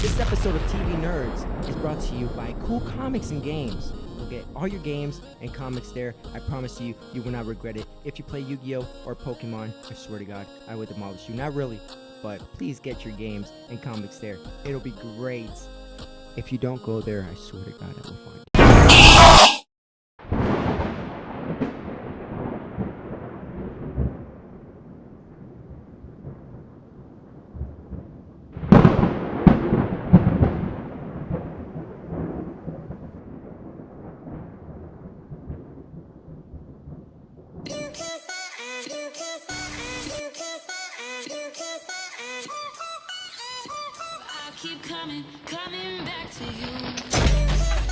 This episode of TV Nerds is brought to you by Cool Comics and Games. You'll get all your games and comics there. I promise you, you will not regret it. If you play Yu-Gi-Oh! Or Pokemon, I swear to God, I would demolish you. Not really, but please get your games and comics there. It'll be great. If you don't go there, I swear to God, I will find you. Keep coming back to you.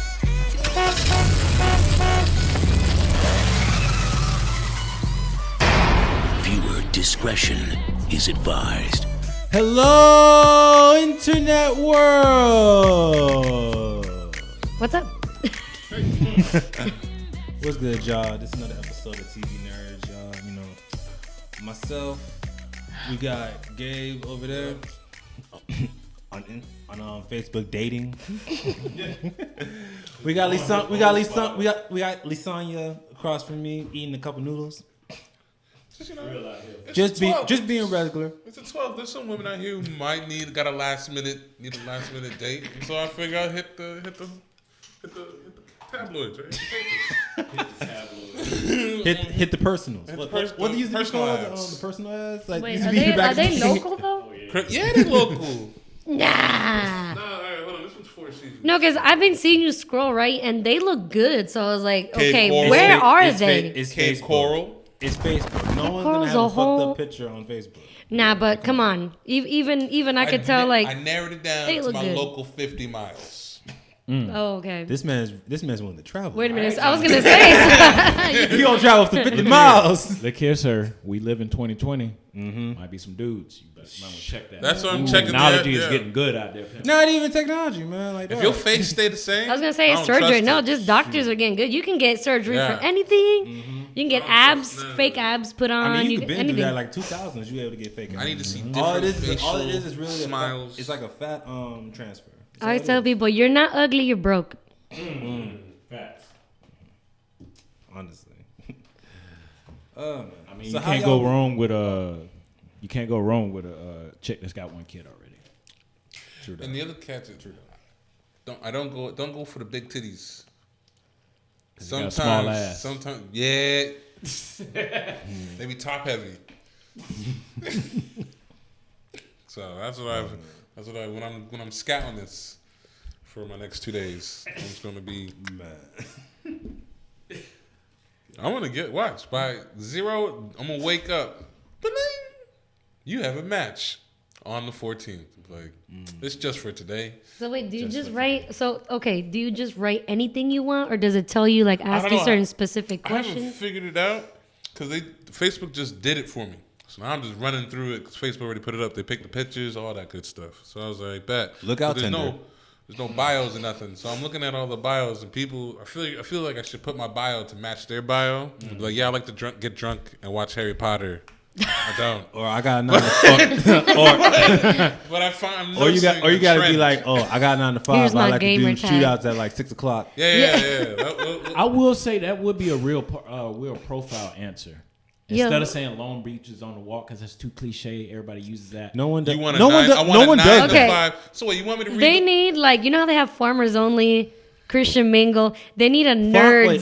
Viewer discretion is advised. Hello, internet world. What's up? What's good, y'all? This is another episode of TV Nerds, y'all. You know, myself, we got Gabe over there. On Facebook dating. we got Lisanya across from me eating a couple noodles. Just being regular. It's a 12. There's some women out here who might need a last minute date. And so I figure I'll hit the tabloids, right? Hit the personals. What do you used to call the personal ads? Like, Wait, are they local though? Yeah, they local. Nah. All right, hold on. This one's 4 seasons. No, because I've been seeing you scroll, right? And they look good. So I was like, Cape okay, Coral. where are they? It's Cape Facebook. Coral. It's Facebook. No one's Coral's gonna have a a whole- fucked up picture on Facebook. Nah, but come on. Even I could tell, like, I narrowed it down they to look my good. local 50 miles. oh, okay. This man's willing to travel. Wait a minute. I was going to say. You gonna travel for 50 miles? Look here, sir. We live in 2020. Might be some dudes. You might want to check that. That's what I'm checking. Technology Yeah, is yeah. getting good out there. Not even technology, man. Like, If dog. your face stay the same, I was going to say I don't surgery. trust No, it. just doctors are getting good. You can get surgery Yeah. for anything. You can get abs, none of fake it. abs put on. I mean, you can could anything. do that like 2000s. You able to get fake. I need to see different all it is facial is really smiles. A fat, it's like a fat transfer. I always tell people, you're not ugly, you're broke. Facts. Honestly. Man. I mean, So you how can't go y'all- wrong with a. You can't go wrong with a chick that's got one kid already. True that. And the other cats are true. Don't go for the big titties. You got a small ass. Sometimes, yeah. They be top heavy. So that's what I when I'm scouting this for my next 2 days, I'm just gonna be Man. I want to get watched by 0. I'm gonna wake up. Bling! You have a match on the 14th. Like it's just for today. So wait, do you just write? So okay, do you just write anything you want, or does it tell you like ask don't you know. certain specific I haven't questions? figured it out because Facebook just did it for me. So now I'm just running through it because Facebook already put it up. They picked the pictures, all that good stuff. So I was like, bet. Look out, But there's Tinder. there's no bios or nothing. So I'm looking at all the bios and people. I feel like I should put my bio to match their bio. Like, yeah, I like to get drunk and watch Harry Potter. I don't. Or I got 9 to 5. But I find Or you gotta be like, oh, I got 9 to 5. Here's I my like to do gamer tag. shootouts at like 6 o'clock. yeah. I will say that would be a real profile answer. Yeah. Instead of saying Long Beach is on the walk because that's too cliche, everybody uses that. No one does. You want a No one nine, does. I want No a one 9 does. to Okay. 5. So what, you want me to read? They need like you know how they have farmers only, Christian mingle. They need a nerds,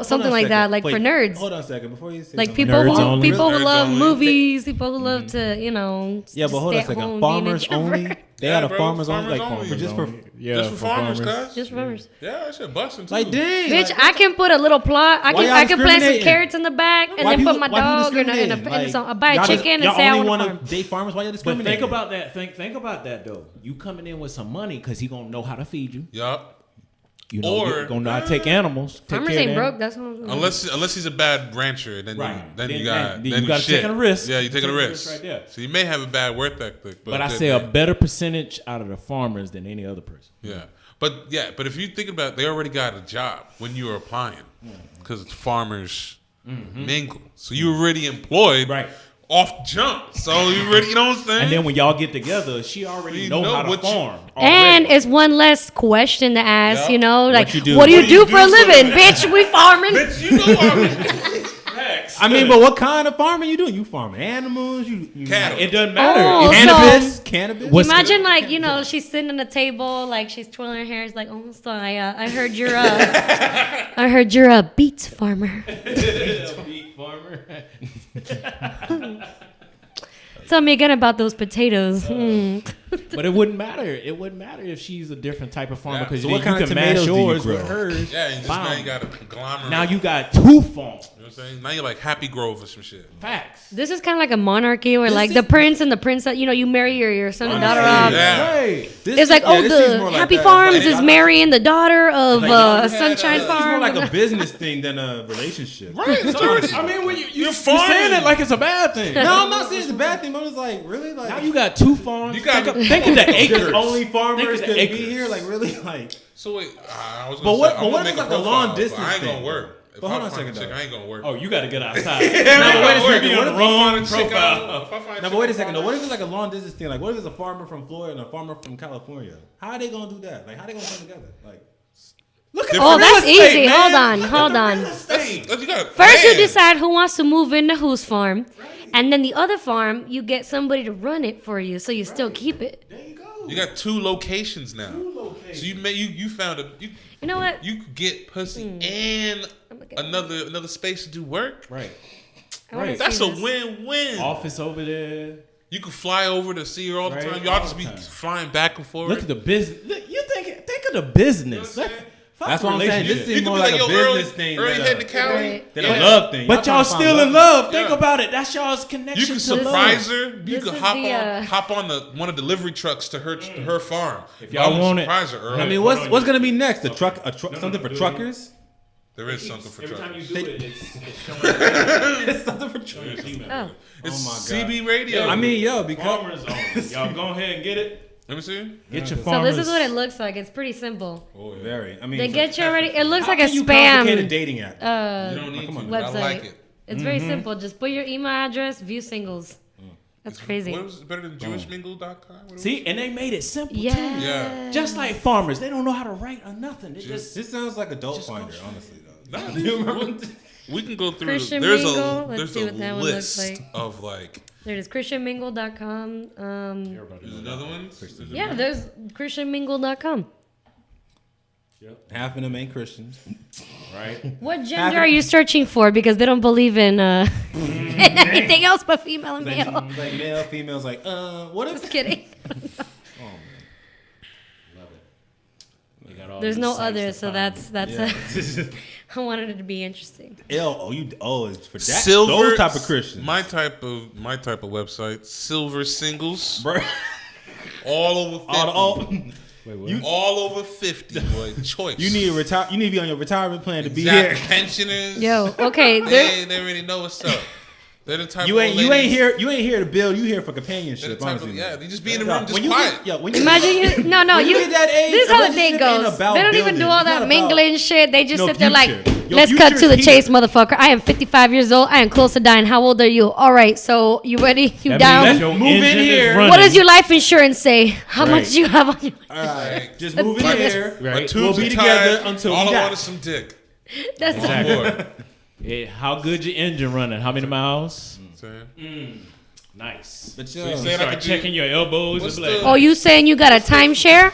something like that, like for nerds. Hold on a second before you say Like something. people Nerds who only. people who Nerds love only. movies, people who love to Yeah, but hold on a second. Farmers only. They Yeah, got a bro, farmers only. farmers Like only. just for just for farmers, cuz. just farmers. Yeah, that shit busting too. like dang. Bitch, like, I can put a little plot. I Why can y'all plant some discriminating? carrots in the back and why then put people- my why people dog and discriminating? I buy a y'all chicken and y'all say I only want to want to date farmers. Why y'all But discriminating? think about that. Think about that though. You coming in with some money because he gonna know how to feed you. Yup. You know, Or- you gonna know how to take animals. Take Farmers care of ain't them. broke. That's what I'm Unless he's a bad rancher, then Right. then you Then- got then you gotta shit. take a risk. Yeah, you taking a Take a risk risk right there. So you may have a bad work ethic, But I then- say a better percentage out of the farmers than any other person. Yeah, but if you think about it, they already got a job when you were applying because it's farmers mingle, so you're already employed. Right. off jump. So you know what I'm saying? And then when y'all get together, she already You know know how to what you- farm. And already. it's one less question to ask, Yeah. you know, like, you do? what do you What do you do for do a for living, a- bitch? We farming. Bitch, you know already. Facts. I mean, but what kind of farming you doing? You farming animals? You Cattle. It doesn't matter. Oh, If- Cannabis? What's Imagine like, you know, she's sitting at a table, like she's twirling her hair. It's like, oh, so I heard you're I heard you're a beets farmer. Beet farmer. Tell me again about those potatoes. But it wouldn't matter. It wouldn't matter if she's a different type of farmer Yeah. because So you what kind of can match tomatoes do you yours grow? with hers. Yeah, you just now Bam. you got a conglomerate. Now You you got 2 farms. know what I'm saying? Now you're like Happy Grove or some shit. Facts. This is kind of like a monarchy where like the prince and the princess, you know, you marry your son and daughter off. Yeah. Right. It's like, the Happy Farms is marrying the daughter of Sunshine It's more Farm. like a business thing than a relationship. Right. It's already, I mean, when you're farming. saying it like it's a bad thing. No, I'm not saying it's a bad thing, but it's like really like Now you got 2 farms. You got- think of the acres. just only farmers Think of the could be acres. here. Like really, like So wait, I was But gonna what- say, but I'm what gonna if make it's a like a profile, long but distance I ain't thing? gonna work. If But I hold on a find second, chick, though. I ain't gonna work. Oh, you got to get outside. No, but wait a You're second. on What the if wrong Chick profile. out- if I find no, chick but wait a on second. though. Farm- What if it's like a long distance thing? Like what if it's a farmer from Florida and a farmer from California? How are they gonna do that? Like how are they gonna come together? Like Look at Oh, real that's estate, easy. man. Hold on. That's, you got First, you land. decide who wants to move into whose farm, and then the other farm, you get somebody to run it for you, so you still keep it. There you go. You got 2 locations now. So you found You know what? you could get pussy and another space to do work. Right. I wanna That's see a this. win-win. Office over there. You could fly over to see her all the Right, time. Y'all all just the be time. flying back and forth. Look at the business. You think of the business. You know what I'm saying? that's what I'm saying. This You seems could more be like like, a yo, business Earl, thing Earl, you than heading to a, Cali? Right. than Yeah. a love thing. But y'all trying to find still in love. Think Yeah. about it. That's y'all's You connection can to love. surprise her. You This could is hop on one of the delivery trucks to her farm. If y'all want it. surprise her, Earl. I mean, what's gonna be next? A truck, something for truckers? there is something for Every time truckers. you do it, it's showing. It's something for truckers. Oh, It's Oh my God. CB radio. I mean, yo, because Farmers only. Y'all go ahead and get it. let me see. Get your so farmers. this is what it looks like. It's pretty simple. very. I mean, They get you already. It looks how like a can you complicate a spam dating app? You don't need to. website. I like it. It's very simple. Just put your email address, view singles. That's crazy. What was it better than JewishMingle.com? What was See, and they made it simple Yeah. too. Yeah. Just like farmers, they don't know how to write or nothing. They just This sounds like Adult Just go Finder, straight. honestly, though. We can go through. Christian There's Mingle. a Let's there's see a what that one looks list like. of like. There it is, christianmingle.com. There's another one. Yeah, there's christianmingle.com. Half of them ain't Christians. right. What gender are you searching for? Because they don't believe in anything else but female and male. Like male, females. Like, what if? Just kidding. They got all There's these no sites others, to so find. I wanted it to be interesting. It's for that. Silver. Those type of Christians. My type of website. Silver singles. Bro, All over 50. all, all over 50. Boy, choice. you need to retire. You need to be on your retirement plan to be Exact here. pensioners. Yo, okay, They already know what's up. They're the type You of ain't old ladies- here. You ain't here to build. You here for They're the companionship. type of, Honestly, yeah, they just be in the room just when you quiet. when you imagine you. No, when you. get that age, This is how the date relationship ain't goes. They about don't even do building. all It's not that about- mingling shit. They just No sit there like, future. Your let's cut future to the is chase, here. motherfucker. I am 55 years old. I am close to dying. How old are you? All right, so you ready? You That down? means your Move in engine is here. running. What does your life insurance say? How Right. much do you have on your? All right, just That's move in fine. here. My Right. tubes We'll be are together tied. until all we I die. want is some dick. That's Exactly. Boy. Yeah, how good your engine running? How many miles? Saying. Nice. But you yo, saying I Start could do checking your elbows. What's And be like, the- Oh, you saying you got a timeshare?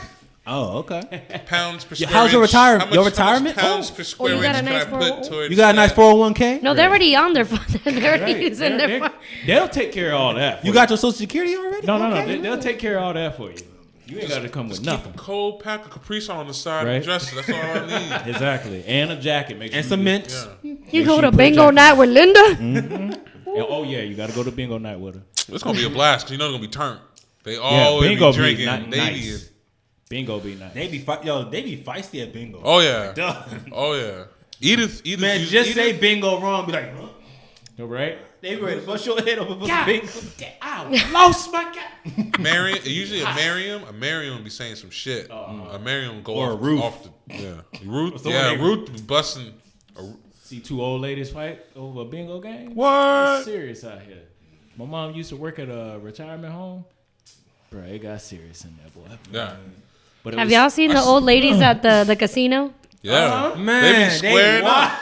oh, okay. pounds per Yeah, square how's your inch? retire- How much- your how much retirement? pounds per square you got inch a can nice I put 401k? towards You got a nice that? 401k. No, they're already on their phone. They're already Right. using their phone. They'll take care of all that. For You got your Social Security already? No, no, no. Okay. They'll take care of all that for you. You ain't got to come with Keep nothing. a cold pack of Capri Sun on the side Right. of the dresser. That's all I need. Exactly. And a jacket. Make sure And you some do- mints. Yeah. You go sure to you put a bingo jacket. night with Linda? And, oh yeah, you got to go to bingo night with her. It's gonna be a blast because you know they're gonna be turned. They Yeah, always bingo be be drinking. ni- They be nice. Bingo be nice. They be feisty at bingo. oh yeah, Duh. oh yeah. Edith, Man, you- just say Edith, bingo wrong. Be like, huh? All right. They ready to bust your head over for God. bingo. I lost my cat. Mariam. Usually a Mariam be saying some shit. A Mariam go Or off, a Ruth. off the Ruth. the Yeah, one they- Ruth be busting. See two old ladies fight over a bingo game. What? It's serious out here. My mom used to work at a retirement home. Bro, it got serious in that boy. Yeah. But it Have was- y'all seen the old ladies at the casino? Yeah. Man, They be squaring wild. up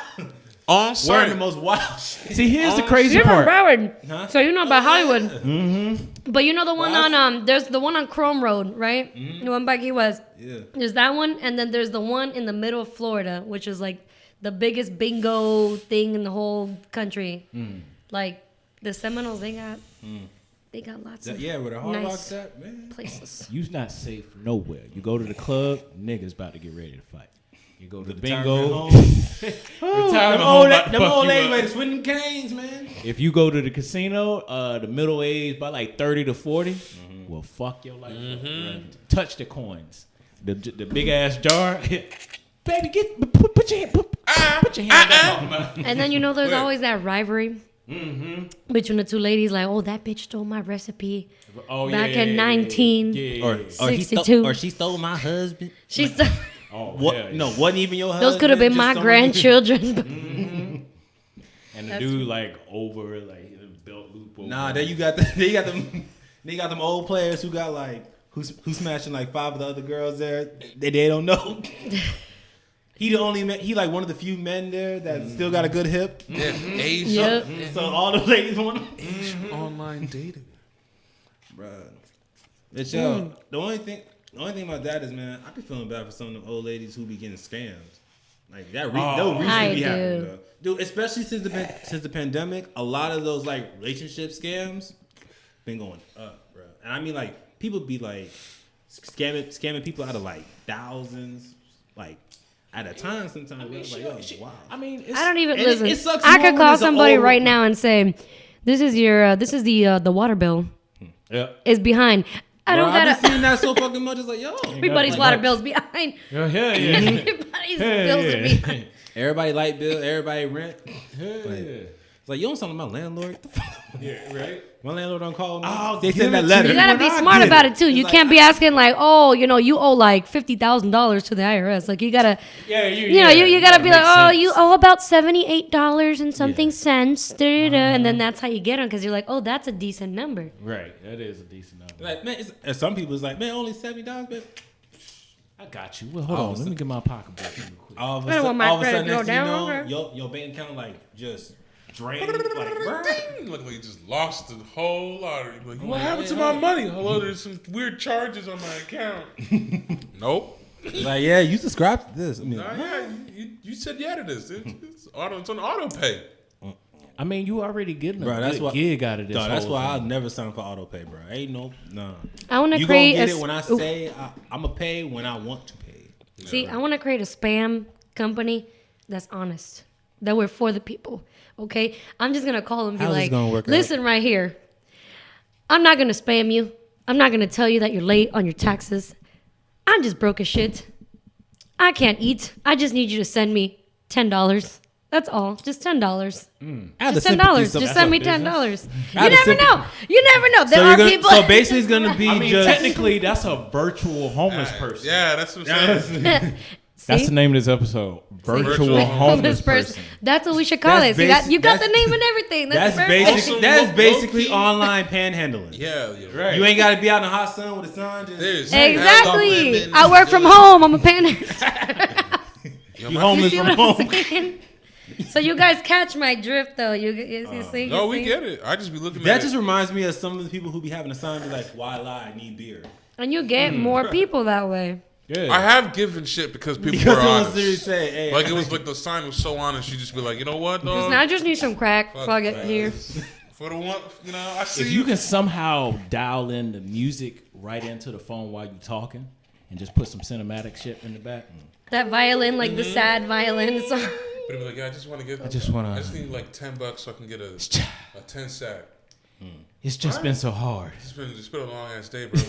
on Wearing site. the most wild shit. See, here's the crazy You're from part. Broward, so you know about Hollywood. Mm-hmm. But you know the one on there's the one on Chrome Road, right? The one by Key West. Yeah. There's that one, and then there's the one in the middle of Florida, which is like the biggest bingo thing in the whole country. Like the Seminoles, they got lots of Yeah, with a hard rock nice set, man. places. You's not safe nowhere. You go to the club, niggas about to get ready to fight. You go to the Retirement bingo. home. Retirement Them home old, about to them fuck old you ladies up. ready to swing them canes, man. If you go to the casino, the middle age by like 30 to 40, will fuck your life up. Bro. Touch the coins. The big ass jar. Baby, put your hand, put your hand down. And then you know there's always that rivalry between the two ladies. Like, oh, that bitch stole my recipe Oh, back yeah, in yeah, 1962. Or she stole my husband. She stole. Oh, What? yeah, yeah. No, wasn't even your husband. Those could have been just my someone- grandchildren. And the That's dude like over like the belt loop. Over. Nah, then you got them old players who got like who's smashing like 5 of the other girls there. They don't know. He the only man. He like one of the few men there that still got a good hip. Yeah, age Yep. So all the ladies want him. online dating. Bruh. It's yo. The only thing about that is, man, I be feeling bad for some of them old ladies who be getting scammed. Like that. Those I recently be happening, do. though. Dude, especially since the pandemic, a lot of those like relationship scams been going up, bro. And I mean, like people be like scamming people out of like thousands, like at a time. Sometimes like, yo, wow. I mean, I don't even And listen. it sucks I more could when call it's an somebody old- right now and say, "This is your, this is the water bill Yeah. is behind." I don't Bro, I've been gotta. seeing that so fucking much. It's like, yo, Everybody's water bill's behind. Yeah. Everybody's bills are behind. everybody light bill, everybody rent. Yeah. It's like, you don't sound like my landlord. Yeah, right. My landlord don't call me. Oh, They give send it that to letter. You gotta be smart about it too. You can't be asking like, "Oh, you know, you owe like $50,000 to the IRS." Like you gotta, Yeah, you know, you gotta be make like, "Oh, sense. you owe about $78 and something cents," da-da-da. And then that's how you get them because you're like, "Oh, that's a decent number." Right, that is a decent number. Like, man, and some people is like, man, only $70, but I got you. Well, hold on. Let me get my pocketbook real quick. all of I don't want my all of a credit sudden, to go next thing you know, down, your bank account like just drained. Like, bruh. Look like you just lost the whole lottery. Like, what happened to my money? Hello, there's some weird charges on my account. Nope. Like, yeah, you subscribe to this. I mean, Nah, yeah, you said yeah to this. It's on auto pay. I mean, you already getting a bro, that's good why. gig out of this. Dog, that's whole why I'll thing. never sign for auto pay, bro. Ain't no. I want to You gonna create get a it when I say I'm gonna pay when I want to pay. see. I want to create a spam company that's honest, that we're for the people. Okay, I'm just gonna call and be How's this like, gonna work out? "Listen, right here, I'm not gonna spam you. I'm not gonna tell you that you're late on your taxes. I'm just broke as shit. I can't eat. I just need you to send me $10. That's all. Just $10. Just $10. Just send me $10. You never know. You never know. There are people. So basically, it's gonna be I mean, just. technically, that's a virtual homeless person. Yeah, that's what I'm saying. That's See? the name of this episode. Virtual Virtual homeless person. That's what we should call That's it. See, you got the basic- name and everything. That's, That's perfect. basic. Also, That's low-key- basically online panhandling. Yeah, right. You ain't gotta be out in the hot sun with the sun. Just There's Exactly. women I work from doing- home. I'm a panhandler. Yo, you my- You homeless see from what home. I'm saying? So you guys catch my drift, though. You see? No, you we see? get it. I just be looking That at just it. reminds me of some of the people who be having a sign be like, "Why lie? I need beer." And you get more people that way. Yeah. I have given shit because people Because were someone honest. seriously say, "Hey, Like it was like the sign was so honest. You just be like, you know what, dog? Now I just need some crack before I get here. For the one, you know, I see If you can somehow dial in the music right into the phone while you're talking and just put some cinematic shit in the back. That violin, like the sad violin song. But be like, yeah, I just want to get. I just wanna- I just need like $10 so I can get a 10 sack. It's just been so hard. It's been a long ass day, bro.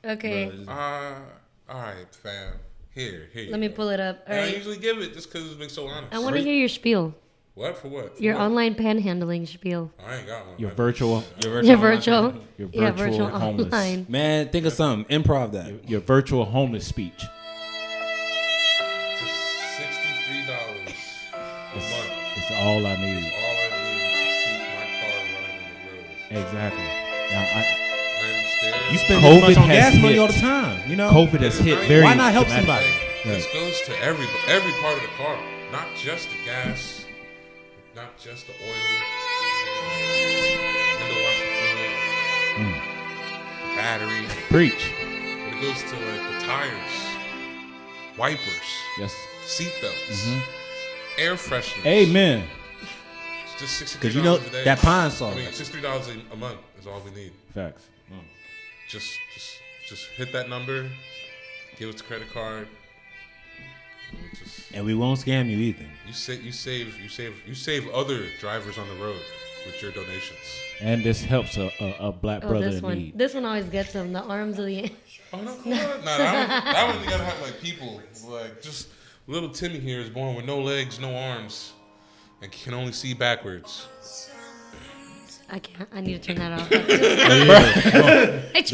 Okay, All right, fam. Here. let me pull it up. All And I right. usually give it just because it's been so honest. I want to hear your spiel. What for what? For Your what? online panhandling spiel. I ain't got one. Your virtual, Your virtual. your Yeah, virtual virtual homeless, online. man, think of something. Improv that. your virtual homeless speech. Just $63 a month. It's all I need. All I need is to keep my car running on the road. Exactly. Now, I understand. You spend COVID this much on has gas money hit. all the time. You know, COVID has hit very. Why not help dramatically. somebody? This goes to every part of the car, not just the gas, not just the oil, window washer fluid, the battery. Preach. But it goes to like the tires, wipers, Yes. seat belts, air fresheners. Amen. It's just $63 Because you know a day. that pine saw. I mean, $63 a month is all we need. Facts. Just hit that number, give us the credit card. And we won't scam you either. You save other drivers on the road with your donations. And this helps a black brother this in one. need. This one always gets them. The arms of the. Oh no, come on. Nah, that one you gotta have like people. Like just little Timmy here is born with no legs, no arms, and can only see backwards. I can't. I need to turn that off. The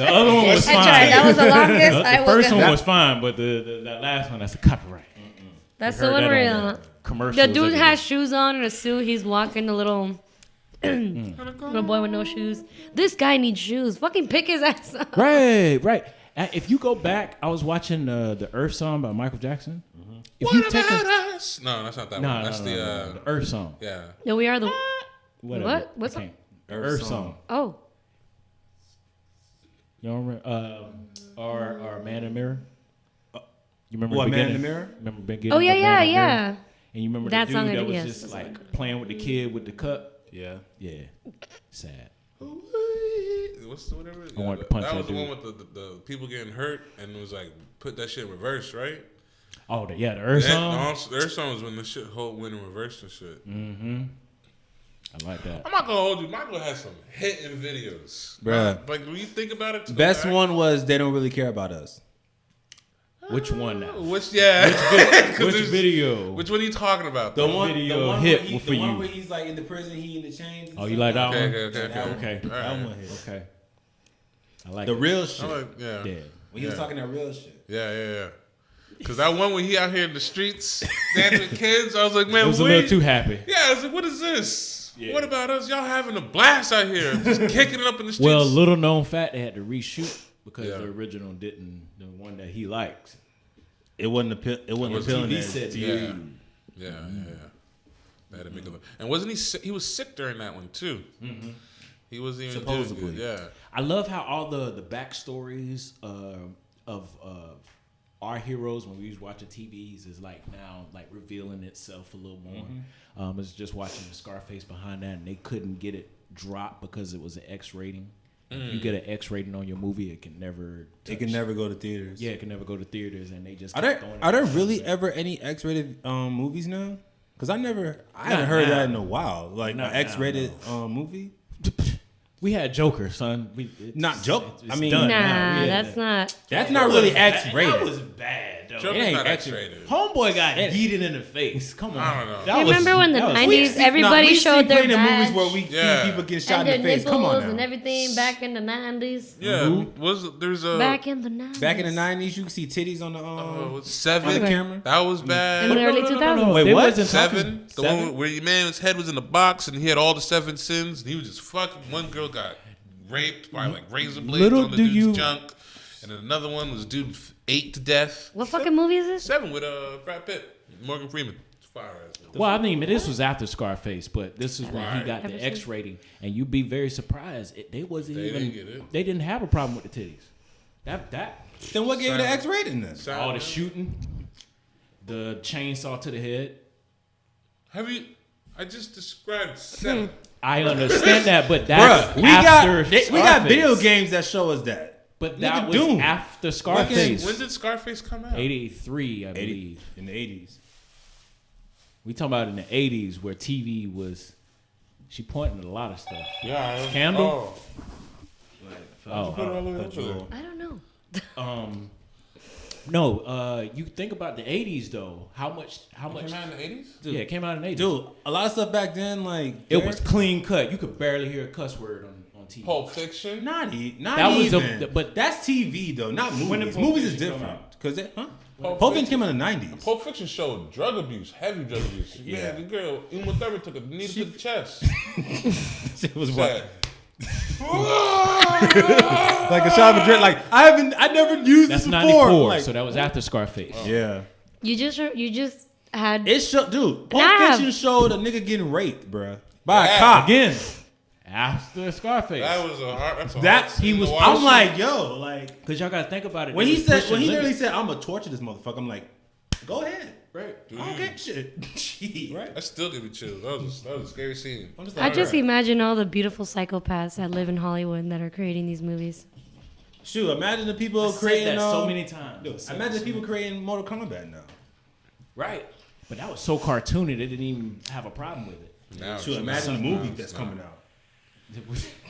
other one was I fine. tried. That was the longest. The first one was fine, but the last one, that's a copyright. That's We the heard one that where on commercials the dude everywhere. has shoes on and a suit. He's walking the little little boy with no shoes. This guy needs shoes. Fucking pick his ass up. Right. If you go back, I was watching the Earth song by Michael Jackson. If What you about take us? No, that's not that one. That's the Earth song. Yeah. No, we are the. Whatever. What? What's Okay. that? Earth song. Oh, You don't remember? Our Man in the Mirror. You remember What, the Man in beginning? the Mirror? Remember beginning? oh yeah, of Man yeah, in the Mirror? yeah. And you remember That the song dude I that do, was yes. just like playing with the kid with the cup? Yeah. Yeah. Sad. What's whatever? I wanted to punch that that was the dude. one with the people getting hurt and it was like put that shit in reverse, right? Oh, the Earth song? The Earth song was when the shit whole went in reverse and shit. I like that. I'm not gonna hold you. Michael has some hitting videos, Bruh. Like when you think about it, to go Best back- one was They Don't Really Care About Us. Which one now? Which yeah? Which video? Which one are you talking about? The though? one, video the one hit where, he, for the one you. where he's like in the prison, he in the chains. and Oh, you stuff. like that Okay, one? okay. Okay. All right. That one hit. Okay. I like The it. real I shit. like, yeah. When he was talking that real shit. Yeah. Cause that one when he out here in the streets dancing with kids, I was like, man, It was a wait. little too happy. Yeah, I was like, what is this? Yeah. What about us? Y'all having a blast out here, just kicking it up in the streets. Well, little known fact, they had to reshoot because Yeah. the original didn't, the one that he liked. It wasn't appealing. TV as said TV. Yeah. They had to make and wasn't he sick? He was sick during that one too. He wasn't even doing Supposedly. good. Yeah. I love how all the backstories of our heroes when we was watching TVs is like now like revealing itself a little more. I was just watching the Scarface behind that, and they couldn't get it dropped because it was an X rating. If you get an X rating on your movie, it can never. It can never go to theaters. Yeah, it can never go to theaters, and they just Are kept there throwing it are there out. really ever any X-rated movies now? Because I haven't heard now. that in a while. Like Not an now, X-rated movie. We had Joker, son. Not Joker. It's I mean, done Nah, now. Yeah. that's not. That's not really X-rated. That was bad, though. It Joker's ain't not X-rated. X-rated. Homeboy got yeeted in the face. Come on. I don't know. That You was- remember when the that was- 90s everybody showed their plenty of movies badge where we Yeah. see people get shot and in their the face. Come on nipples now. and everything back in the 90s? Yeah. There's a Back in the 90s. Back in the 90s, you could see titties on the was Seven. on the camera. That was bad. In the early 2000s. Wait, They what? wasn't talking- Seven, the one where your man's head was in the box and he had all the 7 sins and he was just fucking. One girl got raped by like razor blades Little on the do dude's you- junk, and then another one was dude ate to death. What fucking movie is this? 7 with Brad Pitt, Morgan Freeman. It's fire ass. Well, I mean, this was after Scarface, but this is when he Right. got Ever the seen? X rating, and you'd be very surprised. They wasn't They even. didn't get it. They didn't have a problem with the titties. That Then what gave it an X rating then? all the shooting, the chainsaw to the head. Have you? I just described 7. I understand that, but that's Bruh, after we got video Scarface. games that show us that. But that Nigga, was Doom. after Scarface. When did Scarface come out? 83, I believe. In the 80s. We talking about in the 80s where TV was. She pointing at a lot of stuff. Yeah. Candle? Oh. Oh. I don't know. No, you think about the 80s though. How much? Came out in the 80s? Yeah, it came out in the 80s. Dude, a lot of stuff back then, like It was clean cut. You could barely hear a cuss word on TV. Pulp Fiction. not That was even. but That's TV though, not When movies. did Pulp Movies is Fiction come different. Cause it, huh? Pulp Pulp Fiction came out in the 90s. Pulp Fiction showed drug abuse, heavy drug abuse. Yeah. Man, the girl, Uma Thurman took a knee to the chest. It was Sad. what? like a shot of adrenaline. Like I never used That's this before. 94, Like, so that was after Scarface. yeah. You just had. It showed, dude. Pulp Nah. Fiction showed a nigga getting raped, bruh, by a cop. Again, after Scarface. That's a hard he scene was- to watch. I'm like, yo, like Because y'all got to think about it. when They he was said pushing when he literally limits. said, "I'm gonna torture this motherfucker." I'm like, go ahead. Right. I don't get shit. Gee. Right. That still give me chills. That was a scary scene. I'm just I like, just alright. imagine all the beautiful psychopaths that live in Hollywood that are creating these movies. Shoot, imagine the people I said creating that so many times. Imagine the people creating Mortal Kombat now. Right. But that was so cartoony, they didn't even have a problem with it. Now, Shoot, imagine the movie that's coming out.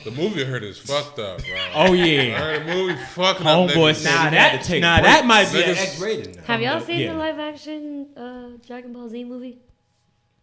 The movie I heard is fucked up, bro. Oh, I yeah. heard the movie fucking Homeboy up. niggas. said he had to take breaks. that might be an Niggas- X-rated now. Have y'all seen yeah. the live action Dragon Ball Z movie?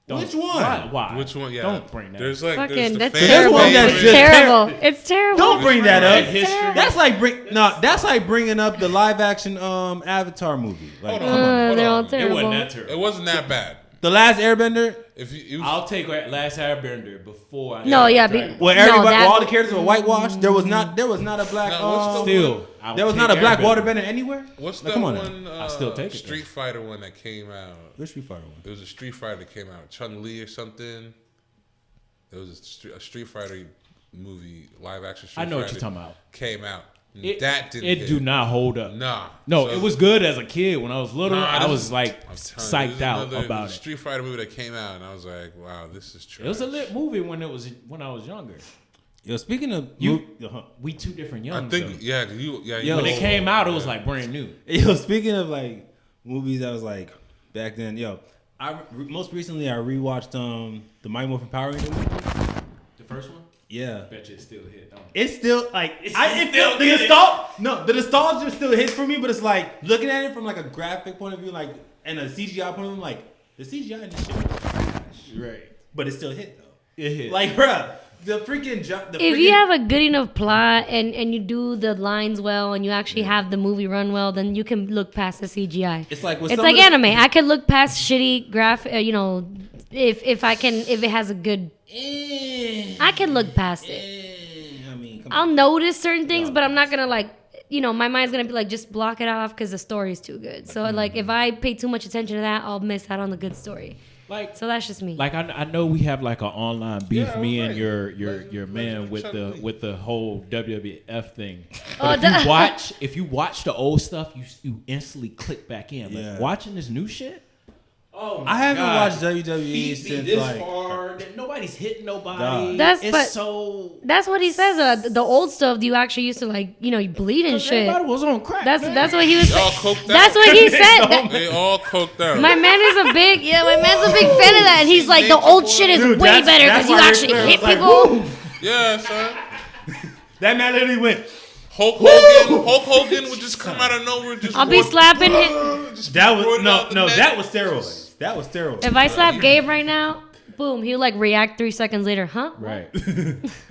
Don't- Which one? Why? Which one? Yeah. Don't bring that. There's like Fucking, there's the that's fan terrible. one that's It's just terrible. It's terrible. Don't bring that up. It's terrible. That's like bringing up the live action Avatar movie. Like, Hold on. They're all It It terrible. wasn't that terrible. It wasn't that bad. the Last Airbender, If you, I'll take Last Airbender before I No, yeah, Dragon be- Ball. where No, everybody, that- all the characters were whitewashed. There was not a black. No, what's the Still, I would there was take not a black Airbender. waterbender anywhere. what's Like, that come on now. one? I still take it, Street Fighter one that came out. Which Street Fighter one? It was a Street Fighter that came out. Chun-Li or something. It was a Street Fighter movie, live action Street I know what Fighter you're talking about. Came out. It, That didn't It hit. do not hold up. Nah. No, So- it was good as a kid. When I was little, Nah, I this was is- like I'm telling you, psyched this is out another about it. Street Fighter movie that came out, and I was like, wow, this is trash. It was a lit movie when I was younger. Yo, speaking of We two different I young. think, yeah, Yo, when it came out, it was like brand new. Yo, speaking of like movies that was like back then, yo, most recently I rewatched the Mighty Morphin Power Rangers movie. The first one, Yeah, bet you it still hit. Don't it? it's still like the nostalgia still hits for me, but it's like looking at it from like a graphic point of view, like and a CGI point of view, like the CGI in this shit was trash, Right. but it still hit though. It hit. Like, bruh, the freaking If you have a good enough plot and you do the lines well and you actually have the movie run well, then you can look past the CGI. it's like with It's some like of the- anime. I could look past shitty graphic. If it has a good, I can look past it. I mean, come I'll notice certain things, but I'm not gonna like. My mind's gonna be like, just block it off because the story's too good. So like, if I pay too much attention to that, I'll miss out on the good story. Like, So that's just me. like I know we have like an online beef, Yeah, me right. and your man with the whole WWF thing. Oh, But if you watch the old stuff, you instantly click back in. Like Yeah. watching this new shit. Oh, my I haven't God. watched WWE Feet be since this like hard. Nobody's hitting nobody. Dog. That's- it's but- so. That's what he says. The old stuff, you actually used to like, you bleed and shit. Everybody was on crack. man. That's what he was. Y'all coked out. That's what he said. That- They all coked out. my man is a big fan of that, and he's like, the old shit is Dude, way that's- better that's because you why actually Ric Flair hit was like, people. "Woo." Yeah, son. That man literally went. Hulk Hogan would just come out of nowhere. Just I'll be walk- slapping him. just That throw was it out the no. net. That was steroids. That was steroids. If I slap Gabe right now, boom, he'll like react 3 seconds later. Huh? Right.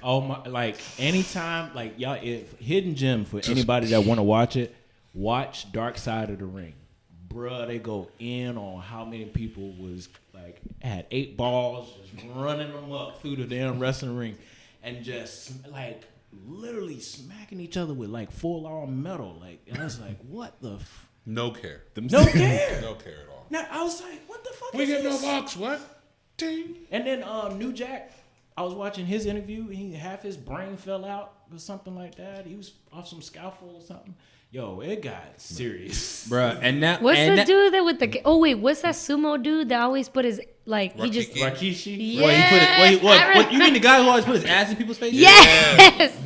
Oh my! Like anytime, like y'all, if hidden gem for anybody that want to watch it, watch Dark Side of the Ring, bruh. They go in on how many people was like had 8 balls, just running them up through the damn wrestling ring, and just like literally smacking each other with like full arm metal. Like, and I was like, what the? No care. No care. No care at all. Now I was like, what the fuck We is get no this? box. What? Ding. And then New Jack, I was watching his interview. Half his brain fell out or something like that. He was off some scaffold or something. Yo, it got serious. Bruh, and that What's and the that, dude that with the? Oh wait, what's that sumo dude that always put his like he just? Rakiki. Rikishi. Yes, What, he put it, what, I what, you mean the guy who always put his ass in people's faces? Yes.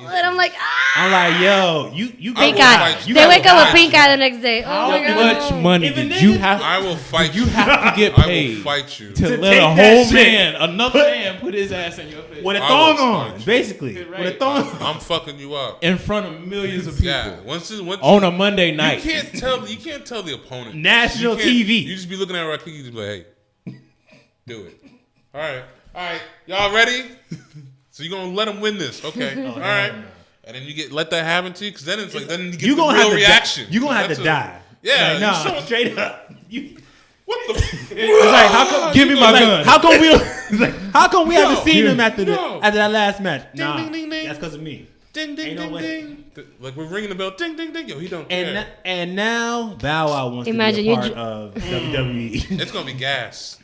And I'm like, I'm like, yo, you pink will eye. fight you. They wake up die. with pink eye the next day. Oh How my god. much money Even did you niggas- have? I will fight you. You have to get I will paid fight you. to let take a that whole shit. man, another man, put his ass in your face with a I thong will on, fight you. basically. Right. With a thong on. I'm fucking you up. in front of millions of people Yeah. Once on a Monday night. You can't tell the opponent. National You can't- TV. You just be looking at Rakiki and be like, hey, do it. All right. Y'all ready? So you gonna let him win this? Okay. All right. And then you let that happen to you, because then it's like then you get You the gonna real have to reaction. You gonna have That's to die. Yeah. Like, nah, you show- straight up. You, What the? it's like how come? Give me my like, gun. How come we? It's like, how come we haven't seen No. him after No. after that last match? Ding, Nah, ding, ding, ding. ding. That's because of me. Ding, ding, Ain't no ding, way. ding. Like we're ringing the bell. Ding, ding, ding. Yo, he don't care. And now Bow Wow wants Imagine to be a you part of WWE. It's gonna be gas.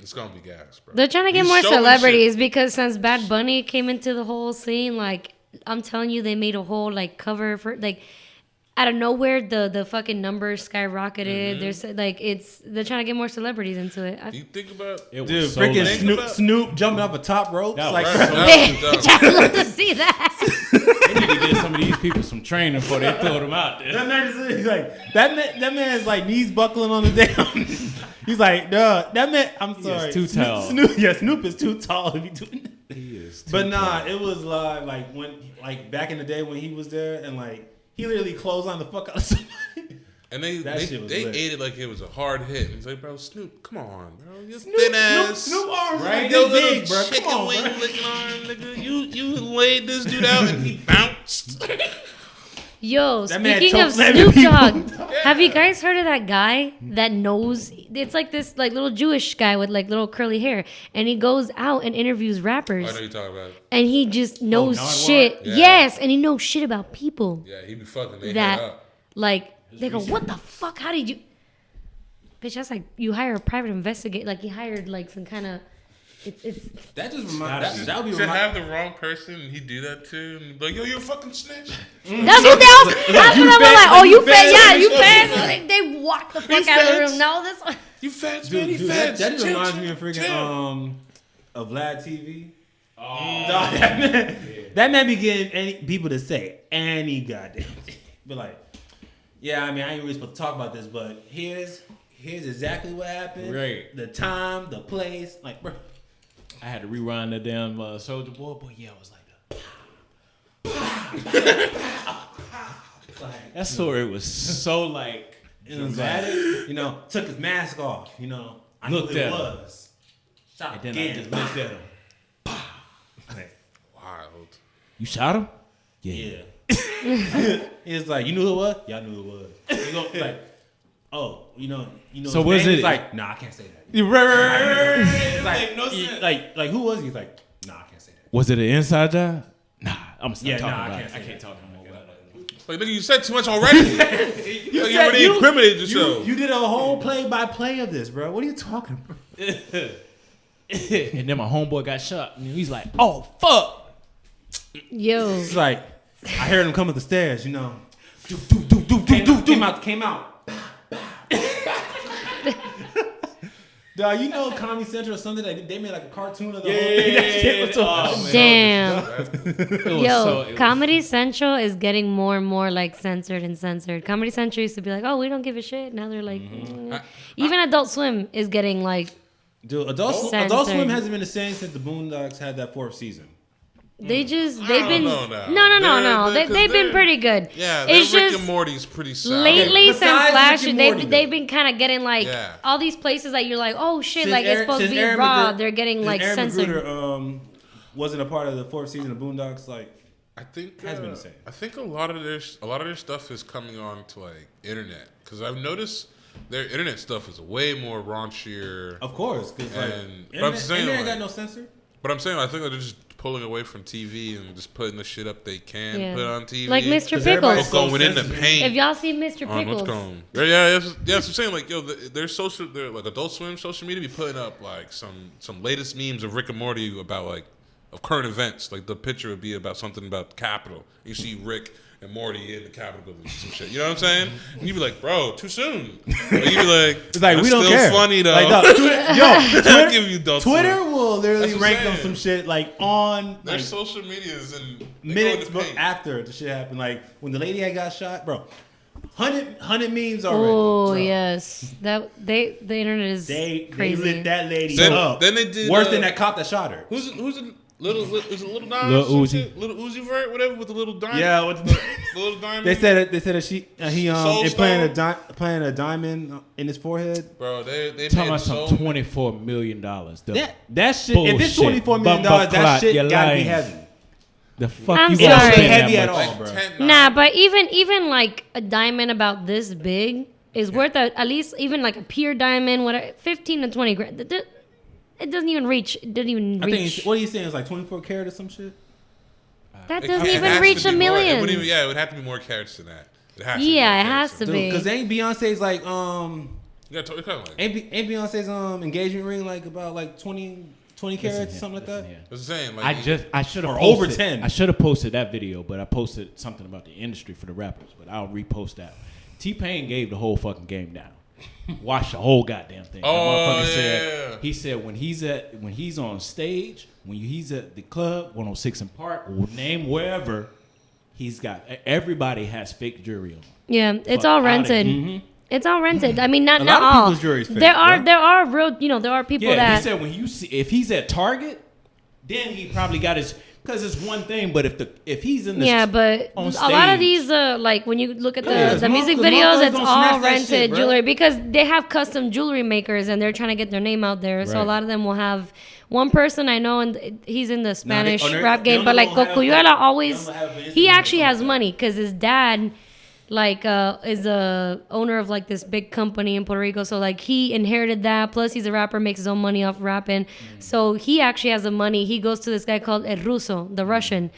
It's gonna be gas, bro. They're trying to get He's more showing celebrities shit. because since Bad Bunny came into the whole scene, like I'm telling you, they made a whole like cover for like out of nowhere the fucking numbers skyrocketed. There's like they're trying to get more celebrities into it. You think about It was Dude, so freaking lame. Snoop jumping off a top rope. That Like, was bro, so I love to see that. They need to give some of these people some training before they throw them out there. that man is like that man's like knees buckling on the damn. He's like, duh, that man. I'm sorry, too tall. Snoop is too tall to be doing that. He is too But nah, tall. it was like when back in the day when he was there and like he literally closed on the fuck out of somebody. And they That shit was ate lit. it like it was a hard hit. He's like, bro, Snoop, come on, bro. You thin ass. Snoop arms Right? like Yo, this little big, bro. Come chicken on, wing bro. licking arm, nigga. You laid this dude out and he bounced. Yo, That man speaking of chokeslamming Snoop people. Dogg, have you guys heard of that guy that knows? It's like this like little Jewish guy with like little curly hair, and he goes out and interviews rappers, I know you talking about it. and he just knows Nardwuar? shit. Yeah. Yes, and he knows shit about people Yeah, he be fucking their head that up. like they go, what the fuck? How did you? Bitch, that's like you hire a private investigator. Like he hired like some kind of. It's That just reminds. That would be To remind. have the wrong person and he do that too, and be like, yo, you're a fucking snitch. That's what they was. That's what I was like. Oh, you fed? Yeah, you fed? fed. Like, they walk the fuck He out of the fed. room. No, this one. You feds, man. He Dude, feds. that just Chill, reminds me of chill. freaking of Vlad TV. Oh, dog, that man be getting any people to say any goddamn thing. But like, yeah, I mean, I ain't really supposed to talk about this, but here's exactly what happened. Right. The time, the place, like, bro. I had to rewind the damn Soldier Boy, but yeah, it was like that story was so like It was like, you know, took his mask off. You know, I Looked knew who at it him. was. Shot and then again. I just looked at him. Wild. You shot him? Yeah. It's like, you knew who it was? Y'all knew who it was. You go like, oh, you know. So his was name? it- It's like, nah, I can't say that. Right. Like, no he- sense. like who was he? He's like, nah, I can't say that. Was it an inside job? Nah, I'm gonna stop Yeah, talking nah, I about can't it. say I can't that. talk no more about it. Like, nigga, you said too much already. you already incriminated yourself. You did a whole play-by-play of this, bro. What are you talking about? And then my homeboy got shot, and he's like, "Oh fuck!" Yo, It's like, I heard him come up the stairs, you know. Came out. Dog, you know Comedy Central or something that they made like a cartoon of the whole thing. That shit was so Oh, man. damn. It was Yo, so- it was- Comedy Central is getting more and more like censored and censored. Comedy Central used to be like, oh, we don't give a shit. Now they're like, even Adult Swim is getting like, Dude, Adult Swim Censored. hasn't been the same since the Boondocks had that 4th season. they've don't been, know now. no. They're- They've been they're- pretty good. Yeah, it's Rick just and Morty's pretty solid. lately since Besides last Rick year, and they've Morty, they've though. been kind of getting like Yeah. all these places that you're like, oh shit, Since like it's Aaron- supposed to since be Aaron raw. McGruder- They're getting since like Aaron censored. Magruder, wasn't a part of the 4th season of Boondocks. Like, I think Has been the same. I think a lot of their stuff is coming on to like internet because I've noticed their internet stuff is way more raunchier. of course, because like, And- but I'm saying, internet like- got no censor. But I'm saying I think they're just pulling away from TV and just putting the shit up they can Yeah. put on TV. Like Mr. 'Cause everybody's Pickles. Or going in the sensitive. paint. If y'all see Mr. on what's Pickles, going. Yeah, that's what I'm saying. Like, yo, their social, their like Adult Swim social media be putting up like some latest memes of Rick and Morty about like of current events. Like the picture would be about something about the Capitol. You see Rick and Morty in the Capitol building, some shit. You know what I'm saying? And you be like, bro, too soon. Like, you be like, It's like, "That's we don't still care. funny though. Like, dog, I'll Twitter, give you Adult Twitter Swim. will literally That's what I'm rank on saying. some shit like on Their like, social medias and they minutes go in the paint. after the shit happened. Like when the lady had got shot, bro. 100 memes already. oh bro. yes, the internet is They crazy. lit that lady Then- up. then they did, worse than that cop that shot her. Who's it? Little is it Little Diamond? Lil some Uzi. shit? Little Uzi Vert, whatever, with the little diamond. Yeah, with the, The little diamond. they said that he Soul playing a diamond in his forehead. Bro, they Talking made about so some $24 million. That shit. If it's Bullshit. $24 million, Bumper that clot, shit you're gotta be lying. heavy. The fuck I'm you sorry. gonna It spend ain't heavy that at much? all, bro. 10, Nah, but even like a diamond about this big is worth at least even like a pure diamond, whatever, 15 to 20 grand. It doesn't even reach. It doesn't even I think reach. what are you saying? It's like 24 karat or some shit. That It doesn't has even to reach be a more- million. it wouldn't even- yeah, it would have to be more carats than that. It has to Yeah, be it more has carats to than be. Because ain't Beyonce's like Yeah, kind of like. ain't Beyonce's engagement ring like about like 20 carats or something like that? I was saying, like, I should have Or posted, over 10. I should have posted that video, but I posted something about the industry for the rappers. But I'll repost that. T-Pain gave the whole fucking game down. Watch the whole goddamn thing. That motherfucker said, he said when he's on stage, when he's at the club, 106 in Park, or name wherever, everybody has fake jewelry on. Yeah, it's Fuck all outta rented. here. It's all rented. I mean, not A lot of all. people's jewelry's fake, there are right? there are real. There are people Yeah, that. he said when you see if he's at Target, then he probably got his because it's one thing. But if he's in the Yeah, but on a lot of stage- these, like when you look at Yeah, the music motherfuckers videos, it's gonna all snatch that rented shit, bro. jewelry because they have custom jewelry makers and they're trying to get their name out there. So a Right. lot of them will have one person I know, and he's in the Spanish they rap game. don't But like have- Cocuyuela they always, don't have he Instagram actually or has something. money because his dad. Like is a owner of like this big company in Puerto Rico, so like he inherited that. Plus he's a rapper, makes his own money off rapping. So he actually has the money. He goes to this guy called El Ruso, the Russian.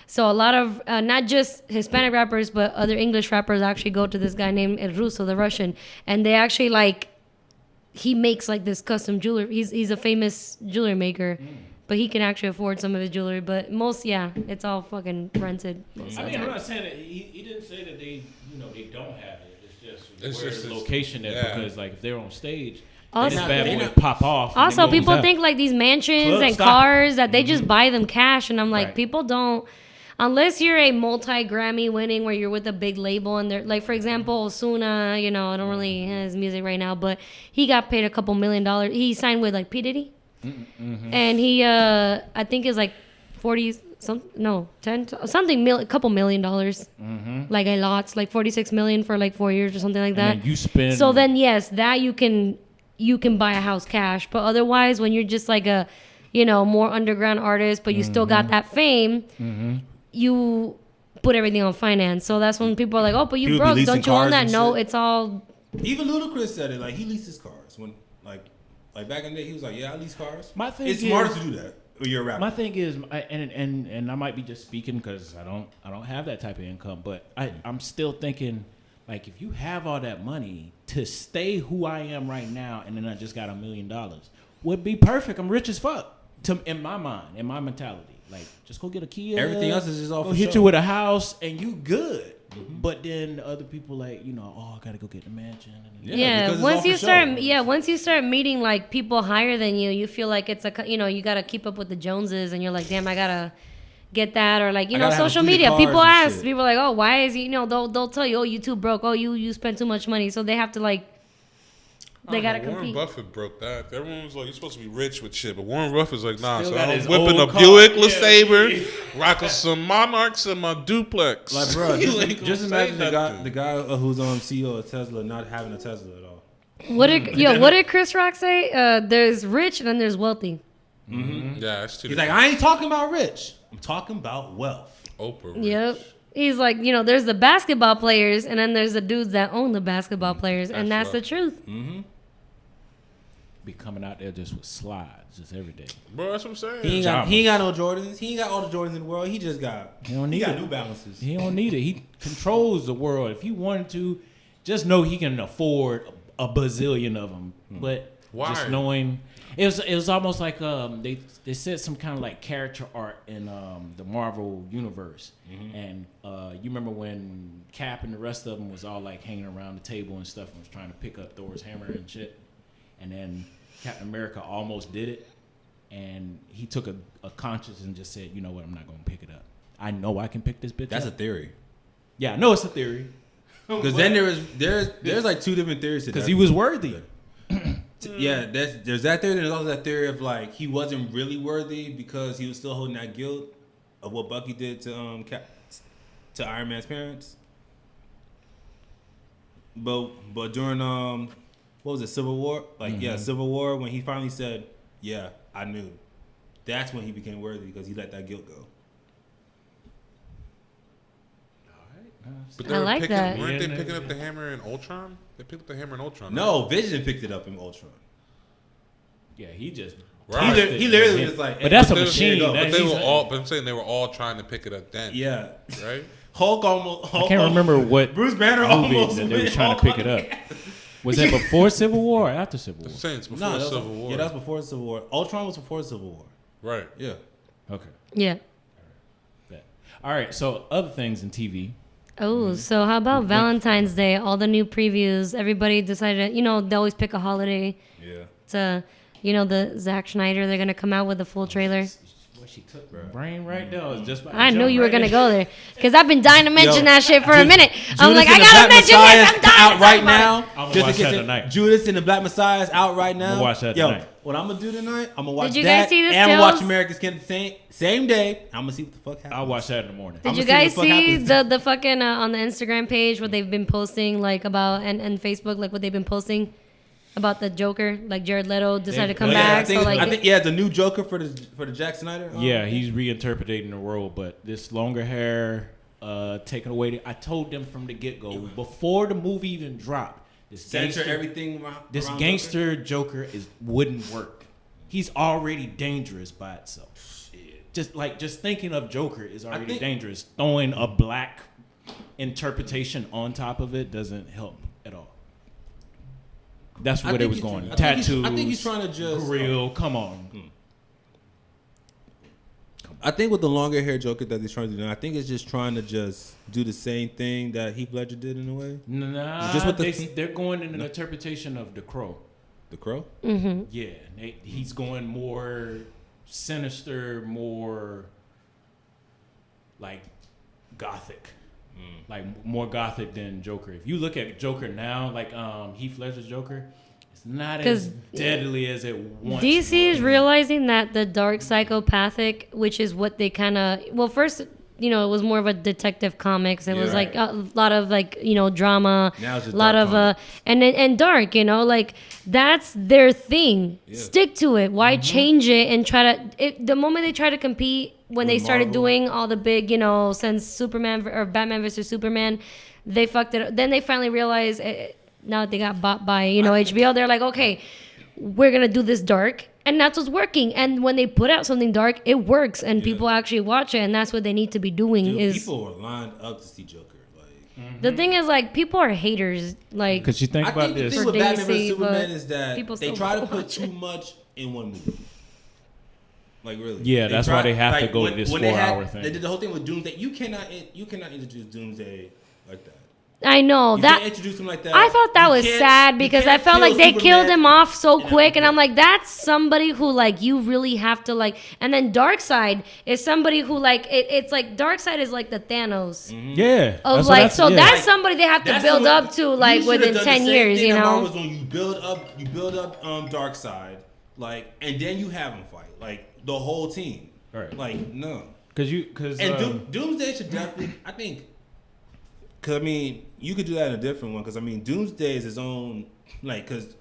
So a lot of not just Hispanic rappers, but other English rappers actually go to this guy named El Ruso, the Russian, and they actually like he makes like this custom jewelry. He's a famous jewelry maker. But he can actually afford some of his jewelry. But most, it's all fucking rented. Most of I the mean, I'm time. not saying that he didn't say that they don't have it. It's It's where just the this- location there yeah. because like if they're on stage, Also- this bad They boy not- pop off. and Also, then goes people up. think like these mansions Club and stop. cars that they just buy them cash, and I'm like, Right. people don't. Unless you're a multi-Grammy winning where you're with a big label and they're like, for example, Osuna, I don't really his music right now, but he got paid a couple $1 million. He signed with like P Diddy, and he I think is like 40 a couple $1 million, like a lot, like 46 million for like 4 years or something like that. And then you spend. So then, yes, that you can buy a house cash. But otherwise, when you're just like a, more underground artist, but you still got that fame, you put everything on finance. So that's when people are like, oh, but you People be broke. leasing Don't you own cars that? and No, shit. it's all. Even Ludacris said it. Like he leases cars when like back in the day he was like, yeah, I lease cars. My thing it's is- smarter to do that when you're a rapper. My thing is, and I might be just speaking because I don't have that type of income, but I'm still thinking like if you have all that money to stay who I am right now, and then I just got $1 million, would be perfect. I'm rich as fuck in my mind, in my mentality. Like just go get a Kia. Everything else is just all go for hit show. you with a house and you good. But then other people like oh I gotta go get the mansion. Yeah, Yeah, because it's once all you for start, show. once you start meeting like people higher than you, you feel like it's you gotta keep up with the Joneses, and you're like, damn, I gotta get that, or like gotta have a social fleet of media. cars People and ask, shit. people are like, oh, why is he? They'll tell you, oh, you too broke. Oh, you spent too much money, so they have to like, they gotta Warren compete. Buffett broke that. Everyone was like, "You're supposed to be rich with shit," but Warren Buffett's like, "Nah." Still So got I'm his whipping a old car. Buick Yeah. LeSabre, rocking some Monarchs in my duplex. Like, bro, You ain't gonna just say imagine the nothing. guy who's CEO of Tesla not having a Tesla at all. What did Chris Rock say? There's rich and then there's wealthy. Yeah, it's too. He's like, I ain't talking about rich. I'm talking about wealth. Oprah. Yep. He's like, there's the basketball players, and then there's the dudes that own the basketball players, and that's the rough. truth. Be coming out there just with slides just every day. Bro, that's what I'm saying. He ain't got no Jordans. He ain't got all the Jordans in the world. He just got He don't need got it. New Balances. He don't need it. He controls the world. If he wanted to, just know he can afford a bazillion of them. But Why? just knowing, it was almost like they said some kind of like character art in the Marvel universe. And you remember when Cap and the rest of them was all like hanging around the table and stuff and was trying to pick up Thor's hammer and shit. And then Captain America almost did it. And he took a conscience and just said, you know what, I'm not going to pick it up. I know I can pick this bitch That's a up. theory. Yeah, I know it's a theory. Because then there's like two different theories to that. Because he was worthy. Yeah, there's that theory. There's also that theory of like he wasn't really worthy because he was still holding that guilt of what Bucky did to to Iron Man's parents. But during what was it, Civil War? Civil War, when he finally said, "Yeah, I knew," that's when he became worthy because he let that guilt go. But they I were like picking, that. Weren't they Yeah, picking up the hammer in Ultron? They picked up the hammer in Ultron. No, Vision picked it up in Ultron. Yeah, he just Right. He literally was like, but that's a But they- machine. But That- they he's- were all. But I'm saying they were all trying to pick it up then. yeah. Right. Hulk almost. I can't remember what Bruce Banner movie almost that they were went trying to pick it up. Was that before Civil War or after Civil War? I'm saying it's before No, that was, Civil War. Yeah, that was before Civil War. Ultron was before Civil War. Right. Yeah. Okay. Yeah. Bet. All right. So other things in TV. Oh, so how about Valentine's Day? All the new previews. Everybody decided, they always pick a holiday. Yeah. To, the Zack Schneider, they're going to come out with a full trailer. What she took my brain right now is just. I knew you were going to go there. Because I've been dying to mention that shit for a minute. I'm Judas like, I and the got to Black mention Messiah this. I'm dying out to right talk about now. it. I'm gonna Just watch in that case tonight. Judas and the Black Messiah is out right now. I'm gonna watch that tonight. What I'm gonna do tonight? I'm gonna watch Did you that guys see this, and watch Tills? American Skin same day. I'm gonna see what the fuck happens. I'll watch that in the morning. Did I'ma you see guys what the fuck see happens. the fucking on the Instagram page what they've been posting like about and Facebook like what they've been posting about the Joker, like Jared Leto decided to come Yeah, back. I think, So like I think it's a new Joker for the Jack Snyder. Yeah, he's reinterpreting the role, but this longer hair, taking away. I told them from the get go before the movie even dropped. This censor everything. This around gangster Joker wouldn't work. He's already dangerous by itself. Just thinking of Joker is already dangerous. Throwing a black interpretation on top of it doesn't help at all. That's where they was going. Tattoos. I think he's trying to just grill. Come on. I think with the longer hair Joker that he's trying to do, I think it's just trying to just do the same thing that Heath Ledger did in a way. Nah, Just with they're going in an interpretation of The Crow. The Crow. Mm-hmm. Yeah, he's going more sinister, more like gothic, like more gothic than Joker. If you look at Joker now, like Heath Ledger's Joker, it's not as deadly as it once DC was. is realizing that the dark psychopathic, which is what they kind of first it was more of a detective comics. It was like a lot of drama, Now it's just a lot dark of and dark. Like that's their thing. Yeah. Stick to it. Why change it and try to? The moment they try to compete, when they started Marvel. doing all the big, since Superman or Batman versus Superman, they fucked it up. Then they finally realized. Now that they got bought by HBO, they're like, okay, we're gonna do this dark, and that's what's working. And when they put out something dark, it works, and people actually watch it, and that's what they need to be doing. Dude, people were lined up to see Joker. Like, The thing is, like, people are haters. Like, Because you think I about think the this. thing with For Batman vs DC, Superman but is that people they still try to watch put it. too much in one movie. Like really. Yeah, that's why they have to go to this when they 4-hour thing. They did the whole thing with Doomsday. You cannot introduce Doomsday like that. I know You that. can't introduce him like that. I thought that You was can't- sad you because can't I felt kill like they killed Superman him off so in that quick, and I'm movie. like, that's somebody who like you really have to like. And then Darkseid is somebody who like it's like Darkseid is like the Thanos Yeah. of that's like. what So yeah. that's somebody they have to That's build what- up to you like should've within done the 10 same years, thing you that Marvel know. was when you build up Darkseid, like, and then you have him fight like the whole team. Right. Like no. Because And Doomsday should definitely, I think, because I mean, you could do that in a different one. Because I mean, Doomsday is his own, like, because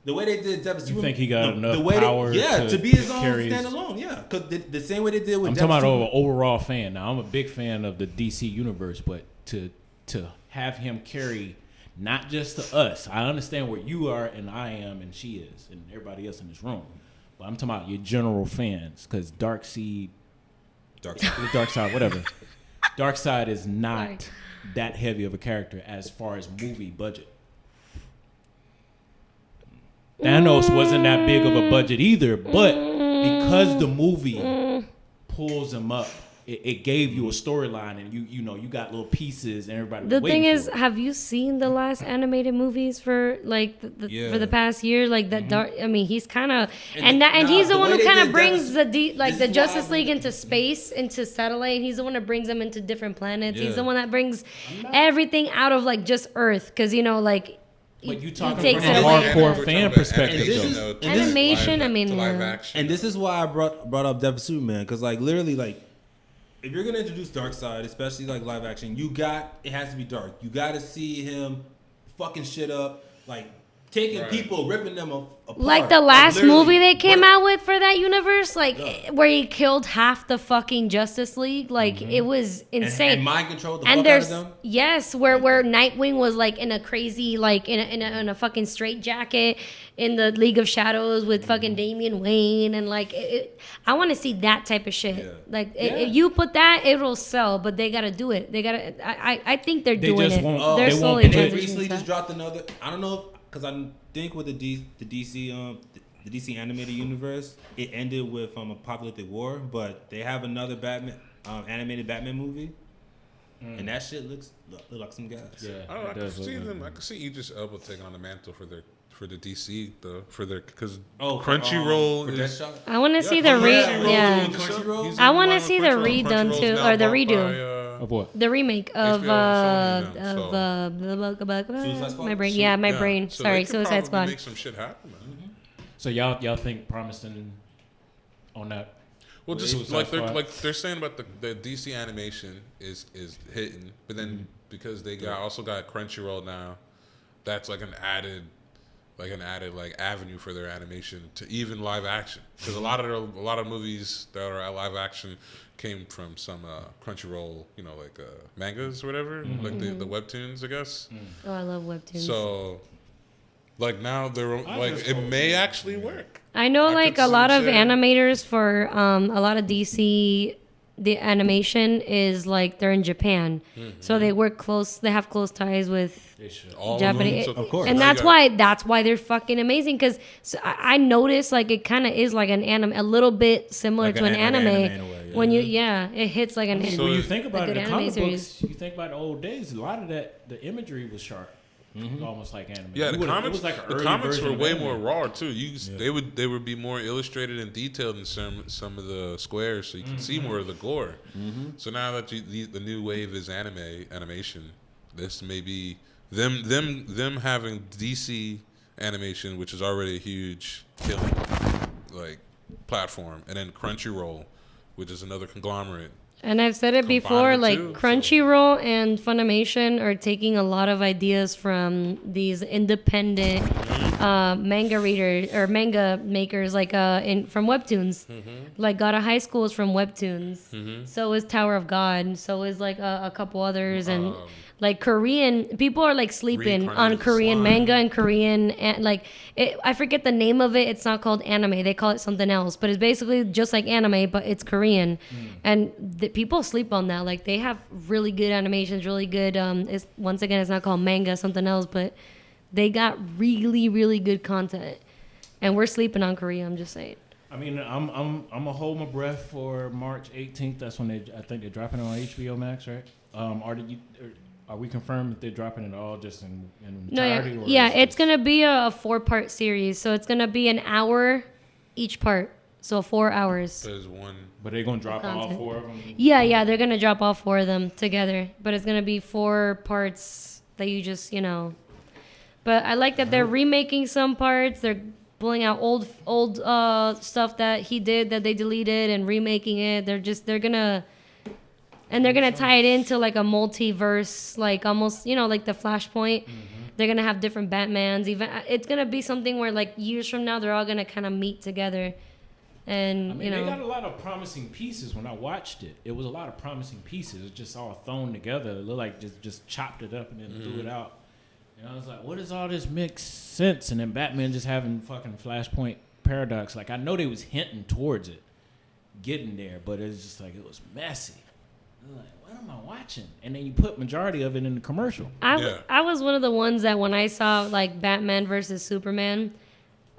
the way they did Devil Superman, think he got enough way power to to be his own carry his- standalone, yeah. Because the same way they did with I'm Devil talking about Superman. an overall fan. Now I'm a big fan of the DC universe, but to have him carry not just to us. I understand where you are and I am and she is and everybody else in this room, but I'm talking about your general fans because Darkseid, whatever. Darkseid is not Sorry. that heavy of a character as far as movie budget. Thanos wasn't that big of a budget either, but because the movie pulls him up, it gave you a storyline, and you got little pieces, and everybody. The was waiting thing is, for it. have you seen the last animated movies for like for the past year? Like that dark. I mean, he's kind of and he's the the one way who they kind of did brings Devil- the this the is Justice why- League into space, into satellite. He's the one that brings them into different planets. Yeah. He's the one that brings everything out of like just Earth, because like. But you he talking takes from it a away. hardcore fan perspective, And this though. is- Animation, I mean, live yeah. action. And this is why I brought up Devil Superman, because like literally, like, if you're gonna introduce Darkseid, especially like live action, it has to be dark. You got to see him fucking shit up, like taking people, ripping them apart. Like the last literally, movie they came out with for that universe, like where he killed half the fucking Justice League. Like it was insane. and mind control the And fuck there's out of them. yes, where Nightwing was like in a crazy like in a fucking straight jacket in the League of Shadows with fucking Damian Wayne and like I want to see that type of shit. Yeah. Like if you put that, it'll sell. But they gotta do it. They gotta. I think they're doing just it. won't- They're they slowly won't And they do it. transitioning recently stuff. just dropped another. I don't know because I think with the DC animated universe, it ended with Apocalyptic War, but they have another Batman animated Batman movie, and that shit looks like some guys. Yeah, I don't know. it I can does look see like them. that. I can see Idris Elba taking on the mantle for the DC because Oh, Crunchyroll for is. Deathshot? I want to see the Crunchyroll. He's I in want to line see with the Crunchyroll. redone Crunchyroll's too, now or the bought redo. Of what? The remake of HBO and Sony Suicide Squad? my brain. Yeah, my brain. So Sorry, they could Suicide probably Squad. Make some shit happen, man. So y'all think promising on that? Well, just Suicide Squad? like they're saying about the DC animation is hitting, but then because they also got Crunchyroll now, that's like an added avenue for their animation to even live action, because a lot of movies that are live action came from some Crunchyroll, like mangas or whatever, like the webtoons, I guess. Oh, I love webtoons. So, like now they're like it may actually work. I know I like could a lot of say- animators for a lot of DC. The animation is like they're in Japan, so they work close. They have close ties with They should. All Japanese, of them, Of course. and now you that's why they're fucking amazing. Because I noticed like it kind of is like an anime, a little bit similar Like to an an anime. anime in a way, yeah. When it hits like an. So when you it- think about a it, good the comic anime books, you think about the old days, a lot of the imagery was sharp. Almost like anime. Yeah, It the was- comics. It was like an the early comics version were of way anime. more raw too. They would be more illustrated and detailed in some of the squares, so you can see more of the gore. So now that the new wave is animation, this may be them having DC animation, which is already a huge killing like platform, and then Crunchyroll, which is another conglomerate. And I've said it before, Combine the like two, so- Crunchyroll and Funimation are taking a lot of ideas from these independent manga readers or manga makers, like from webtoons. Like God of High School is from webtoons. So is Tower of God. So is like a couple others, and like Korean people are like sleeping on Reincarnated Korean Slime. manga and Korean and like I forget the name of it. It's not called anime. They call it something else, but it's basically just like anime, but it's Korean. And the people sleep on that. Like they have really good animations, really good. It's once again, it's not called manga, something else, but they got really, really good content. And we're sleeping on Korea. I'm just saying. I mean, I'm gonna hold my breath for March 18th. That's when I think they're dropping it on HBO Max, right? Are we confirmed that they're dropping it all just in No, entirety? or yeah, is it's this- gonna be a 4-part series, so it's gonna be an hour each part, so 4 hours. There's one. But they're gonna drop all Content. 4 of them. Yeah, they're gonna drop all 4 of them together, but it's gonna be 4 parts that you just But I like that they're remaking some parts. They're pulling out old stuff that he did that they deleted and remaking it. They're gonna tie it into like a multiverse, like almost like the Flashpoint. They're gonna have different Batmans. Even it's gonna be something where like years from now they're all gonna kind of meet together, and I mean, they got a lot of promising pieces. When I watched it, it was a lot of promising pieces. It was just all thrown together. It looked like just chopped it up and then threw it out. And I was like, what is all this mixed sense? And then Batman just having fucking Flashpoint paradox. Like, I know they was hinting towards it, getting there, but it's just like, it was messy. I was like, what am I watching? And then you put majority of it in the commercial. I was one of the ones that when I saw like Batman versus Superman,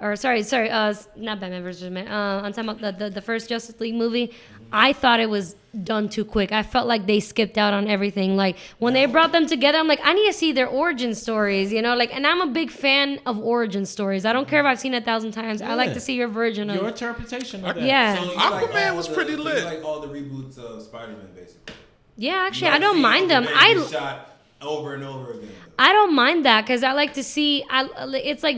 or sorry, not Batman versus Superman. I'm talking about the first Justice League movie. I thought it was done too quick. I felt like they skipped out on everything. Like when they brought them together, I'm like, I need to see their origin stories, Like, and I'm a big fan of origin stories. I don't care if I've seen it 1,000 times. I like to see your version of. Your interpretation of that. Yeah. So you Aquaman all was the- pretty so you lit. like all the reboots of Spider-Man, basically. Yeah, actually, You I like don't seeing mind them. Aquaman get shot over and over again. I don't mind that because I like to see. It's like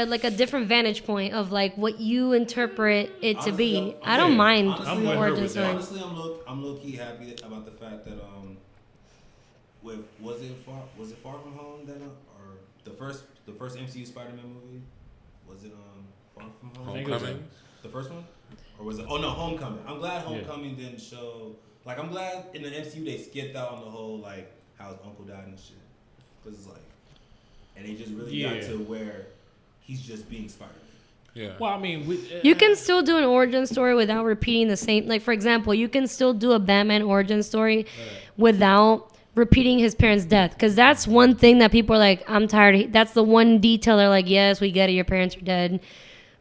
like a different vantage point of like what you interpret it to be. I don't mind I'm with her origin with that. stories. Honestly, I'm low key happy about the fact that with was it Far From Home that or the first MCU Spider-Man movie? Was it Far From Home? Homecoming. The first one, or was it? Oh no, Homecoming. I'm glad Homecoming didn't show. Like I'm glad in the MCU they skipped out on the whole like how his uncle died and shit. Because it's like, and they just really got to where he's just being Spider-Man. Yeah. Well, I mean, You can still do an origin story without repeating the same. Like, for example, you can still do a Batman origin story without repeating his parents' death. Because that's one thing that people are like, I'm tired. That's the one detail they're like, yes, we get it. Your parents are dead.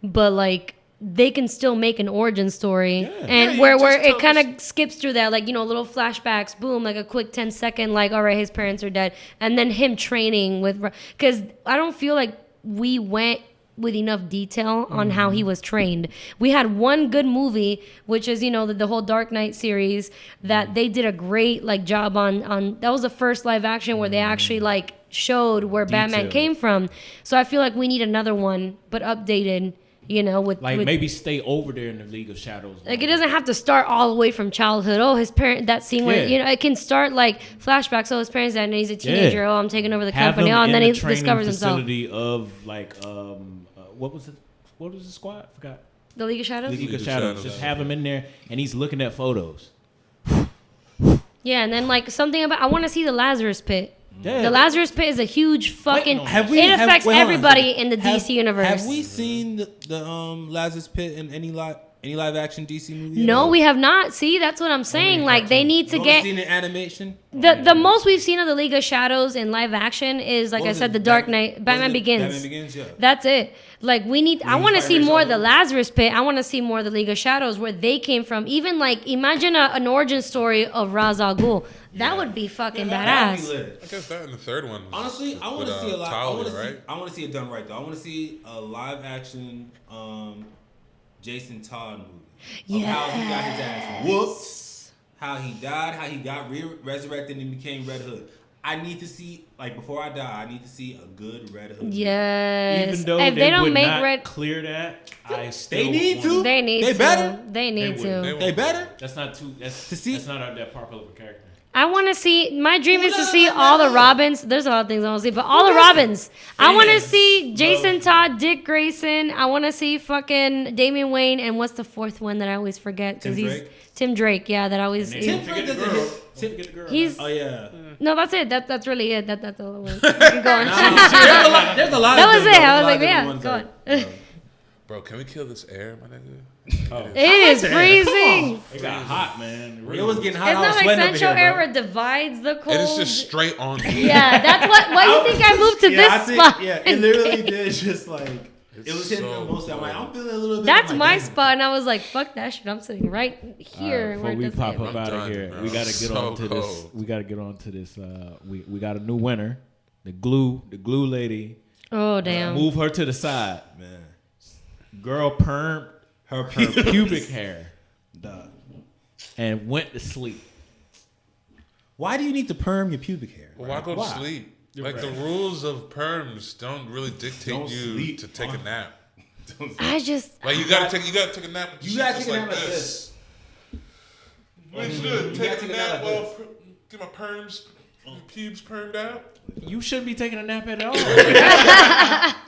But, like, they can still make an origin story. And where it kind of skips through that. Like, you know, little flashbacks. Boom. Like a quick 10-second, like, all right, his parents are dead. And then him training with. Because I don't feel like we went with enough detail on how he was trained. We had one good movie, which is, you know, the whole Dark Knight series that they did a great like job on. That was the first live action where they actually like showed where Batman came from. So I feel like we need another one, but updated, you know, with maybe stay over there in the League of Shadows. Like it doesn't have to start all the way from childhood. Oh, his parent, that scene where, you know, it can start like flashbacks. Oh, his parents died and he's a teenager. Oh, I'm taking over the company. Oh, and then he discovers himself. Facility of like what was the squad? I forgot. The League of Shadows? League of Shadows. Just have him in there and he's looking at photos. Yeah, and then like something about, I want to see the Lazarus Pit. Yeah. The Lazarus Pit is a huge fucking, Wait, it affects everybody in the DC universe. Have we seen the Lazarus Pit in any live action DC movie? No, we have not. See, that's what I'm saying. Like they need to get seen the animation. The most we've seen of the League of Shadows in live action is, like I said, the Dark Knight, Batman Begins. Batman Begins, yeah. That's it. Like we need. I want to see more of the Lazarus Pit. I want to see more of the League of Shadows, where they came from. Even like imagine an origin story of Ra's al Ghul. That would be fucking badass. I guess that in the third one. Honestly, I want to see a lot. Tyler, I want to see it done right though. I want to see a live action Jason Todd movie. Of how he got his ass whooped, how he died, how he got resurrected and became Red Hood. I need to see, like, before I die, I need to see a good Red Hood. Yes. Even though if they don't would make not Red, clear that, I still They need to. They need They to. better. They need to. They better. That's not too. That's To see- That's not that popular of a character. I want to see. My dream is to see all the Robins. There's a lot of things I want to see, but all the Robins. I want to see Jason Todd, Dick Grayson. I want to see fucking Damian Wayne, and what's the fourth one that I always forget? Because he's Tim Drake. Yeah, that I always. Tim Drake doesn't hit. He's. Oh yeah. No, that's it. That's really it. That's all the way. Keep going. There's a lot. That was of them, it. though. I was There's a lot like, of yeah, different go ones, on. Bro, can we kill this air, my nigga? It is freezing. It got hot, man. It was getting hot. It's I was not like sweating over Central here, Air bro. where it divides the cold. It is just straight on. Yeah, that's what. Why do you think I moved to this spot? Yeah, it literally did. Just like it was hitting the most. I'm like, I'm feeling a little bit. That's I'm my like, spot, and I was like, "Fuck that shit! I'm sitting right here." Before where it we doesn't pop hit up me. out of done, here, bro. we gotta get So on to this. cold. We gotta get on to this. We got a new winner. The glue lady. Oh damn! Move her to the side. man, Girl permed her pubic hair dog. and went to sleep. Why do you need to perm your pubic hair? Why go to sleep? Like the rules of perms don't really dictate Don't you sleep to take a nap. I just Like you gotta take a nap. With You your gotta shit take a just nap like this. Wait, should You take gotta a nap while get my pubes permed out. You shouldn't be taking a nap at all.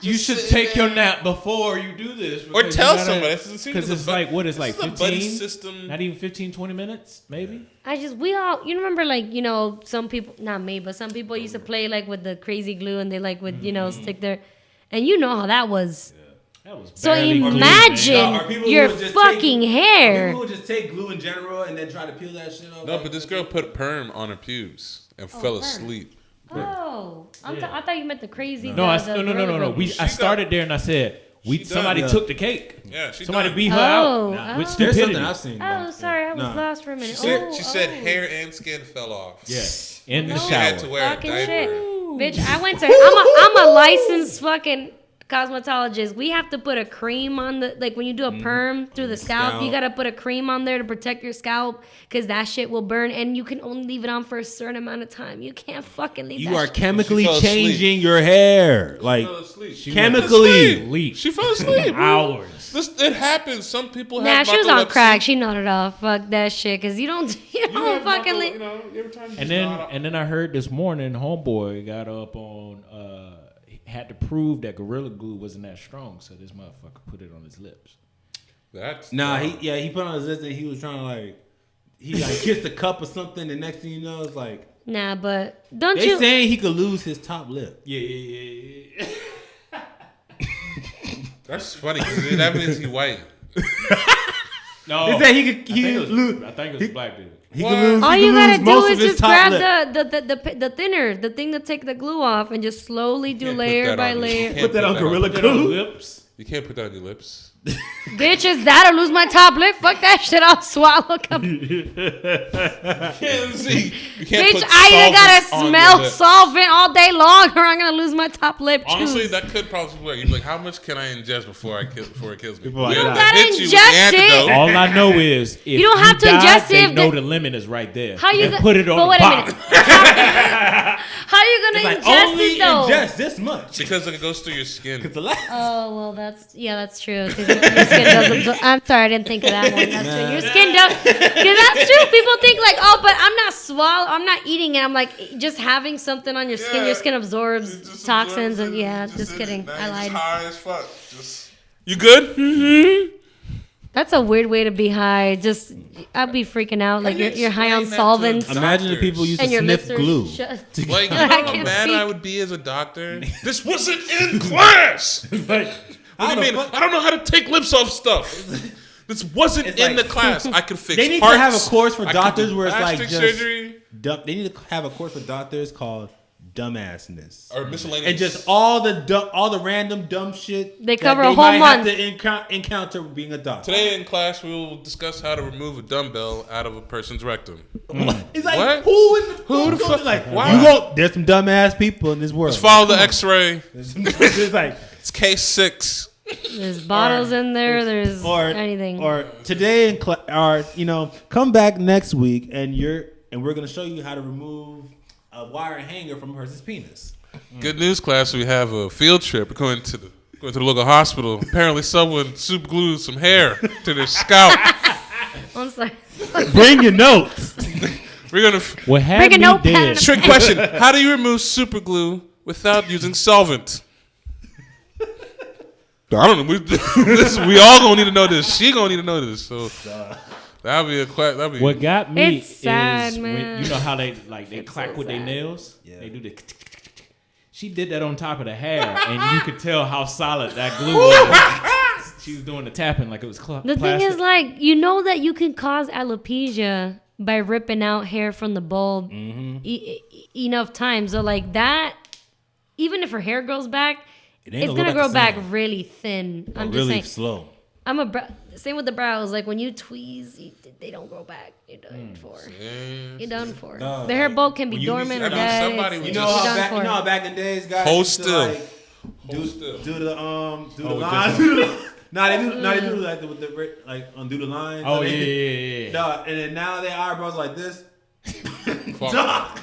You should take your nap before you do this. Or because tell you gotta- somebody. Because it's like, what is like this is a buddy 15? system. Not even 15, 20 minutes, maybe? we all, you remember, like, you know, some people, not me, but some people used to play like with the crazy glue, and they like would, you know, stick their, and you know how that was. That was So barely glued, imagine man. Or people who your would just fucking hair. People would just take glue in general and then try to peel that shit off. No, but this girl put perm on her pubes and fell perm. asleep. Oh, I thought you meant the crazy. No, no. I started there and I said, somebody took the cake. Yeah, she Somebody done. beat her Oh, out oh. with There's stupidity. something I've seen. Oh, sorry, I was lost for a minute. She said hair and skin fell off. Yeah, in the She shower. had to wear a Fucking diaper. shit, bitch. I went to. I'm a licensed fucking cosmetologist, we have to put a cream on the, like when you do a perm through the scalp, you gotta put a cream on there to protect your scalp because that shit will burn, and you can only leave it on for a certain amount of time. You can't fucking leave You that are shit. chemically She fell asleep. changing your hair, like fell asleep. chemically. She fell asleep. Hours. It happens. Some people Nah, have she was on narcolepsy. crack. She nodded off. Fuck that shit, because you don't have fucking narco- leave. you know, every time you And just then nod off. and then I heard this morning, homeboy got up on had to prove that Gorilla Glue wasn't that strong, so this motherfucker put it on his lips. That's Nah, dumb. he put on his list and he was trying to he kissed a cup or something. And next thing you know, it's like Nah, but don't they you? saying he could lose his top lip. Yeah. That's funny because that means he white. No, They said he could I think it was, lose. I think it was a black dude. He could lose. All he you could gotta lose do most is of his just top grab lip. the thinner, the thing to take the glue off, and just slowly do Can't put layer that by on your- layer. you can't Put that on Gorilla Put it on Glue. lips. You can't put that on your lips. Bitch, is that or lose my top lip? Fuck that shit. I'll swallow. You can't see. You can't Bitch, put I either gotta solvent on your smell lip. solvent all day long, or I'm gonna lose my top lip. Honestly, Choose. that could probably work. You'd be like, how much can I ingest before it kills me? Before I We die. don't gotta hit you with the ingest it. antidote. All I know is if You don't have to die, ingest they it. know the limit is right there. How you and go- put it on but the wait a bottom. minute. How you gonna Like ingest only it though? ingest this much. Because it goes through your skin. Because the last. Oh well, that's true. 'Cause your skin does absorb. I'm sorry, I didn't think of that one. That's true. Your skin does. Because that's true. People think like, oh, but I'm not eating it. I'm like, just having something on your skin. Your skin absorbs toxins, and yeah, just kidding. I lied. High as fuck. You good? That's a weird way to be high. Just, I'd be freaking out. Like you're high on explain that to solvents, Imagine the people used to and your sniff lips are glue. shut. Like, you I know how can't mad speak. I would be as a doctor? This wasn't in class! What do you mean? I don't know how to take lips off stuff. This wasn't It's in like- the class. I could fix They need hearts. to have a course for I could doctors do where it's like plastic just surgery They need to have a course for doctors called dumbassness. or miscellaneous. And just all the random dumb shit They that cover a they whole might month. have to encounter being a doctor. Today in class, we will discuss how to remove a dumbbell out of a person's rectum. It's like What? who the fuck? Like Why? you go? There's some dumbass people in this world. Let's follow the X-ray. It's like It's case 6. There's bottles in there. There's or anything. or today in class, or come back next week and we're gonna show you how to remove a wire hanger from a person's penis. Good news, class. We have a field trip. We're going to the local hospital. Apparently, someone super glued some hair to their scalp. I'm sorry. Bring your notes. We're gonna What had Bring a me notepad dead? and a trick question: how do you remove super glue without using solvent? I don't know. We all gonna need to know this. She gonna need to know this. So that'll be a question. That'll be What got me It's sad, is man. when, you know how they clack so with their sad. nails. Yeah. They do the. She did that on top of the hair, and you could tell how solid that glue was. She was doing the tapping like it was The plastic. thing is, like, you know that you can cause alopecia by ripping out hair from the bulb enough times. So, like, that, even if her hair grows back, it's going to grow back really thin. I'm just really saying. slow. Same with the brows. Like, when you tweeze, they don't grow back. You're done for. You're done for. The hair bulb can be when you dormant or I mean, dead. somebody It's would You you're know how done back, for. you know how back in the days, guys Hold used to, still. like, do the lines. just- They do like with the like undo the lines. Oh So yeah, they- yeah. No, and then now their eyebrows like this. Fuck. Dog.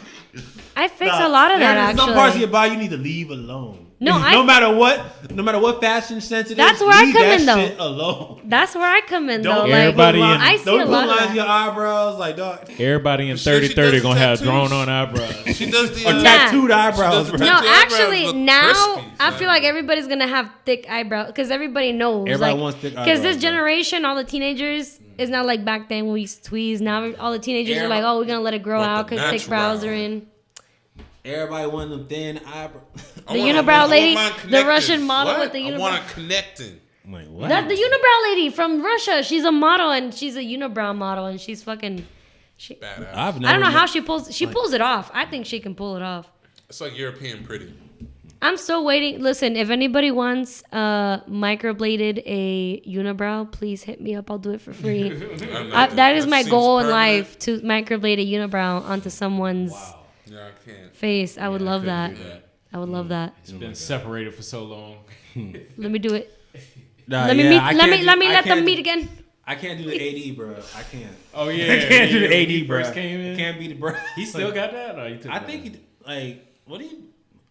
I fix a lot of that, There's some parts of actually. your body you need to leave alone. No, no matter what fashion sense it That's is, where I leave come that in, though. shit alone. That's where I come in, though. Don't Like, Everybody in- I see don't a put lot of lines that. in your eyebrows, like dog. Everybody in Sure she 30-30 does gonna have tattoos. drawn on eyebrows. She does the Or Yeah. tattooed eyebrows, She does bro. the No, tattoo eyebrows actually, look now crispy, I son. feel like everybody's gonna have thick eyebrows because everybody knows. Everybody like, wants thick Because eyebrows, this bro. generation, all the teenagers, is not like back then when we used to tweeze. Now all the teenagers are like, oh, we're gonna let it grow Want out the because thick natural. brows are in. Everybody want them thin eyebrows. I The want- I unibrow want lady, mine the connected. Russian model What? with the I unibrow. want it connecting. I'm like, what? That's the unibrow lady from Russia. She's a model and she's a unibrow model and she's fucking. Badass. I've I never don't know how met- she pulls. She pulls it off. I think she can pull it off. It's like European pretty. I'm still waiting. Listen, if anybody wants microbladed a unibrow, please hit me up. I'll do it for free. That is my seems goal in permanent. life, to microblade a unibrow onto someone's Yeah, I can't. face. I would love that. do that. I would love that. It's been separated for so long. Let me do it. Nah, Let me yeah, meet. I Let me can't let do- me I let them can't meet do- again. I can't do the AD, bro. I can't. Oh yeah, I can't do the when AD, he bro. first came in. Can't be the bro. He still got that, or he took I it think out? he like. What do you?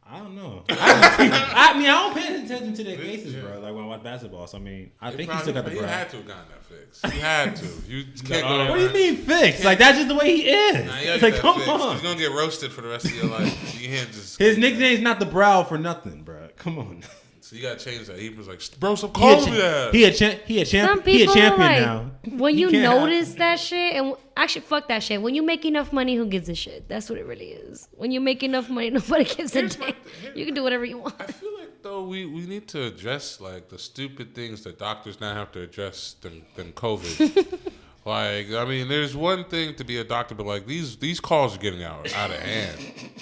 I don't know. I mean, I don't pay attention to their faces, bro. Like when I watch basketball. So I mean, I think he still got the You bro. had to have gotten that fixed. You had to. You can't go. What do you mean fixed? Like that's just the way he is. Nah, you gotta Like get that come fixed. on. You're gonna get roasted for the rest of your life. You can't just. His nickname's not the brow for nothing, bro. Come on. So you gotta change that. He was like, bro, stop calling me that. He a Some champion people like now. when He you can't notice that shit, and actually fuck that shit. When you make enough money, who gives a shit? That's what it really is. When you make enough money, nobody gives a damn. You can do whatever you want. I feel like though we need to address like the stupid things that doctors now have to address than COVID. Like, I mean, there's one thing to be a doctor, but like these calls are getting out of hand.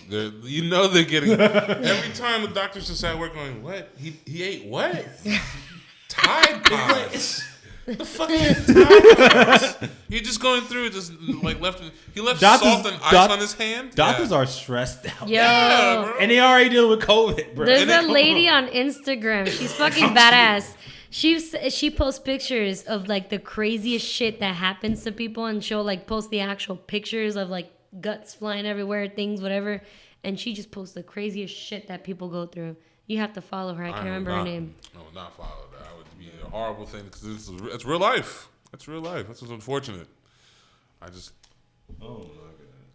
They're getting every time the doctor's just at work going, what? He ate what? Tide Pods. The fuck is Tide Pods? You're just going through just like he left salt and ice on his hand. Doctors are stressed out. Yo, Yeah, bro. And they already deal with COVID, bro. there's a lady on Instagram. She's fucking badass. She posts pictures of like the craziest shit that happens to people, and she'll like post the actual pictures of like guts flying everywhere, things, whatever. And she just posts the craziest shit that people go through. You have to follow her. I can't remember her name. I would not follow that. That would be a horrible thing because it's real life. That's real life. That's what's unfortunate. I just. Oh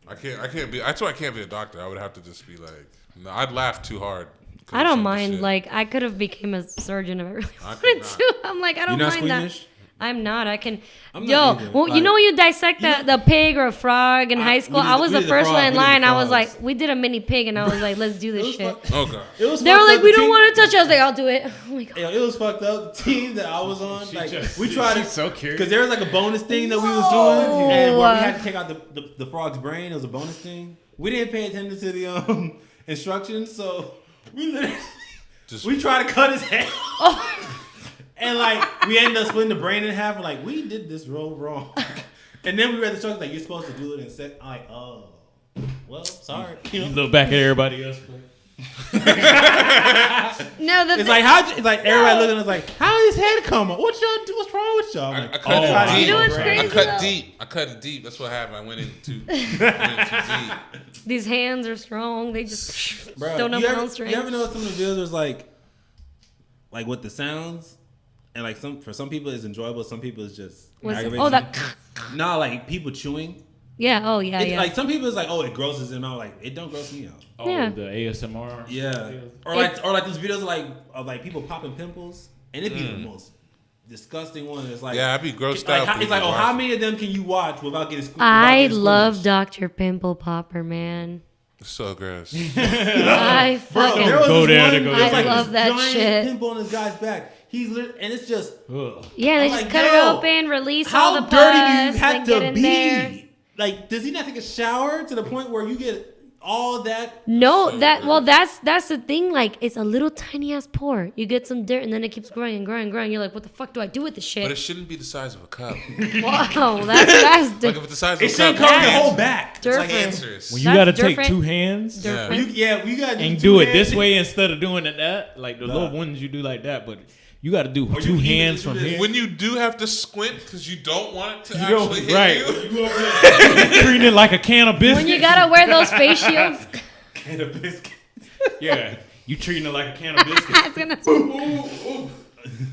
my god. I can't be. That's why I can't be a doctor. I would have to just be like. No, I'd laugh too hard. I don't mind. Like I could have became a surgeon if I really wanted to. I'm like I don't You're not mind squeamish? that. I'm not. I can. I'm Yo, not either. well, you know when you dissect the pig or a frog in high school? we did I was we the did first frog, one in we did the line. I was frogs. like, we did a mini pig, and I was like, let's do this shit. Oh god. It was They were fucked like, up. we The don't team- want to touch it. I was like, I'll do it. Oh my god. Yo, it was fucked up. The team that I was on, like we tried to, she's so curious. because there was like a bonus thing that we was doing, and where we had to take out the frog's brain. It was a bonus thing. We didn't pay attention to the instructions, so we literally we tried to cut his head. And like we ended up splitting the brain in half. We're like, we did this real wrong. And then we read the instructions like you're supposed to do it in sec. I'm like, oh, well, sorry. You know? Look back at everybody else. No, It's like everybody looking at us like, how did his head come up? What's wrong with y'all? I'm I like, cut it deep. You know what's crazy, I cut though? deep. I cut it deep. That's what happened. I went in too deep. These hands are strong. They just Bro, don't know you my ever, own strength. you ever know some of the videos was like with the sounds, and like for some people it's enjoyable, some people it's just aggravating. Oh, that. Nah, like people chewing. Yeah. Oh, yeah. It, Yeah. Like some people it's like, oh, it grosses them out. Like it don't gross me out. Oh, Yeah. the ASMR. Yeah. Or like those videos of like people popping pimples, and it'd be the most disgusting one. It's like Yeah, I'd be grossed like, out. It's like, oh, how many of them can you watch without getting squeezed? I love Dr. Pimple Popper, man. So gross. I Bro, fucking. there was Go this there one, to go there's get like I love this that giant shit. pimple on this guy's back. And it's just Ugh. Yeah, they I'm just like, cut it yo, open, release how all the dirty do you pus, have then to get in be? there. Like, does he not take a shower to the point where you get all that? No, that's the thing. Like, it's a little tiny ass pore. You get some dirt, and then it keeps growing and growing and growing. You're like, what the fuck do I do with this But it shit? shouldn't be the size of a cup. Wow, that's Like if it's the size of It a cup, should cover your it's whole back. like different. cancerous. When you That's got to take different. 2 hands Yeah. We gotta and two do it hands. this way instead of doing it that, like the little ones you do like that, but you got to do Or 2 you can hands even from do this. here. When you do have to squint because you don't want it to You don't- actually hit right. you. Treating it like a can of biscuits. When you gotta wear those face shields. And a biscuit. Yeah, you treating it like a can of biscuits. I was gonna say-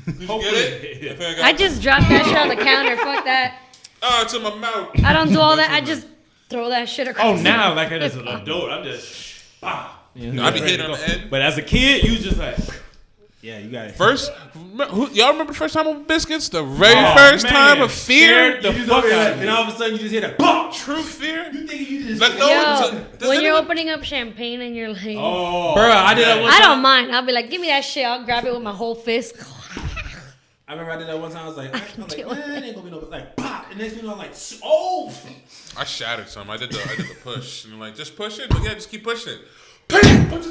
Did you get it? I think I just dropped that shit on the counter. Fuck that. Oh, it's in my mouth. I don't do all that. I just throw that shit across. Oh, now like as an adult, I'm just. I be hitting on the end. But as a kid, you just like. Yeah, you got it. First, y'all remember the first time on biscuits? The very first man. time of fear? Scared the You just fuck over there, out of and me. all of a sudden you just hear that. Pop! True fear? You think you just. Like, no, Yo, does when you're anyone- opening up champagne and you're like, Oh, Bro, I did that one I time. don't mind. I'll be like, give me that shit. I'll grab it with my whole fist. I remember I did that one time. I was like, man, do it ain't gonna be no like pop. And next thing you know, I'm like, oh. I shattered some. I did the push. And they're like, just push it? But yeah, just keep pushing it. Because you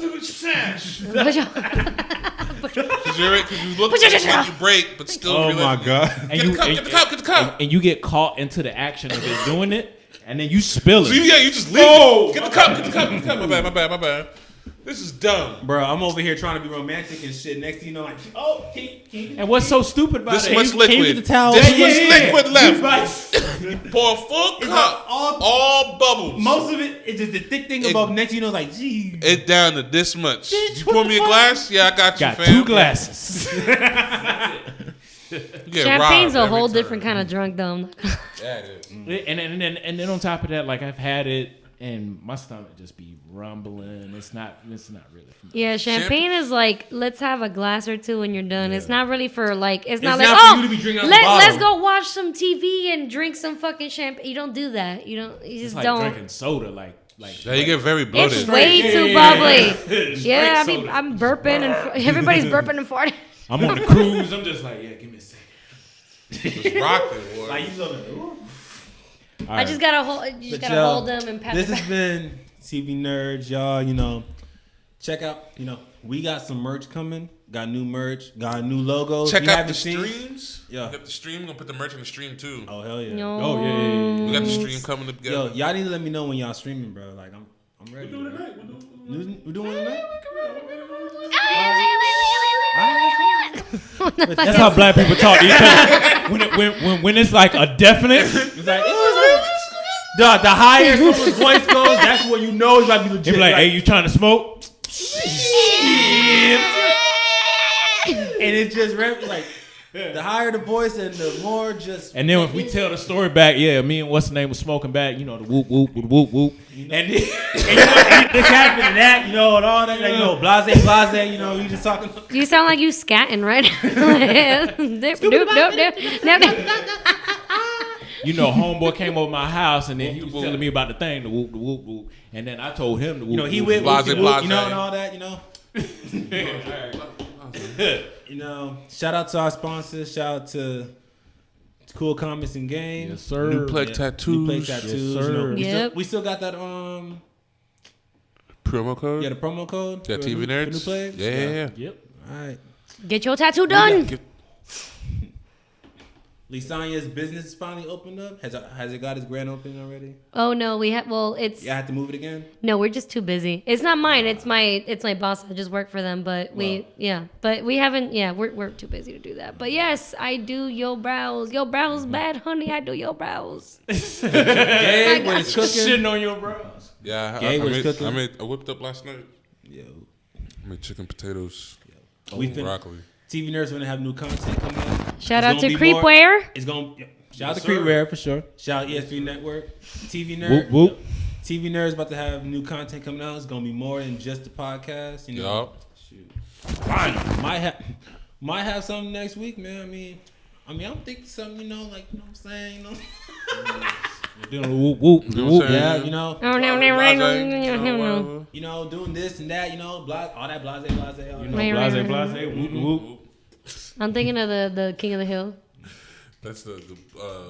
look like you break, but still Oh really- my god. and Get the cup, get the cup, get the cup. and you get caught into the action of it doing it, and then you spill So it. you just leave it. Get the cup, get the cup, get the cup. My bad. This is dumb. Bro, I'm over here trying to be romantic and shit. Next thing you know, like, oh, can And what's so stupid about This it? much can you get liquid. the towel? This Yeah, much liquid left. Right. Pour a full It's cup. like all bubbles. Most of it is just the thick thing above. Next thing you know, it's like, gee. It down to this much. You pour me a glass? Yeah, I got you, Got fam. 2 glasses. You get Champagne's robbed a every whole time. different kind of drunk, though. Yeah, it is. And then on top of that, like I've had it, and my stomach just be rumbling. It's not really for me. Yeah, champagne is like, let's have a glass or two when you're done. It's not really for like, it's not not like, for oh, you to be drinking out the let's bottle. go watch some TV and drink some fucking champagne. You don't do that. You It's just like don't. drinking soda, like Yeah, you get very It's bloated. way Yeah, too yeah, bubbly. Yeah, soda. I'm burping and everybody's burping and farting. I'm on the cruise. I'm just like, yeah, give me a second. Just rocking, boy. Like, you love it. Ooh. I just gotta hold, y'all, hold them and pat This them has back. been TV Nerds, y'all. You know, check out. You know, we got some merch coming. Got new merch. Got new logos. Check you out haven't the seen. streams. Yeah. We got the stream. We're gonna put the merch in the stream too. Oh hell yeah. No. Oh yeah. We got the stream coming together. Yo, y'all need to let me know when y'all streaming, bro. Like I'm ready. We're doing it tonight. That's how black people talk to each other. When it's like a definite, it's like The higher someone's voice goes, that's when you know it's about to be legit. they be like, "Hey, you trying to smoke?" And it's just like the higher the voice and the more just. And then if we tell the story back, yeah, me and what's the name was smoking back, you know, the whoop whoop with whoop whoop. And then, this happened and that, you know, and all that, like, you know, blase, you know, you just talking. You sound like you scatting right now. You know, homeboy came over my house and then he was telling me about the thing, the whoop whoop, and then I told him the whoop. You know, he whoop, went, Blase, you blase. know, and all that, you know. You know, shout out to our sponsors. Shout out to Cool Comics and Games. Yes, sir. New Play Tattoos. New Play Tattoos. Yes, You know, sir. Yep. we still got that Promo code. yeah, the promo code. Yeah, for TV new- for Nerds. new players? Yeah. Yep. All right. Get your tattoo done. Lisanya's business is finally opened up. Has it got its grand opening already? Oh no, we have. Well, it's Yeah, I have to move it again. no, we're just too busy. It's not mine. It's my boss. I just work for them. But but we haven't. Yeah, we're too busy to do that. But yes, I do your brows. Your brows bad, honey. I do your brows. Gabe, when it's cooking. Shitting on your brows. Yeah, Gabe was cooking. I whipped up last night. Yo, I made chicken potatoes, we fin- broccoli. TV Nerds gonna have new content coming out. Shout It's out gonna to be Creepwear. It's gonna shout out to Yes, sir. Creepwear for sure. Shout out ESPN Network. TV Nerds. Whoop whoop. TV Nerds about to have new content coming out. It's gonna be more than just the podcast. You know, Yup. shoot. Might have something next week, man. I mean, I'm thinking something. You know, like you know what I'm saying. You know? Doing a whoop whoop You know what whoop. I'm saying? Yeah, you know. Oh, no. You know, doing this and that. You know, all that blase. All You that. know, blase blase whoop whoop. I'm thinking of the King of the Hill. That's the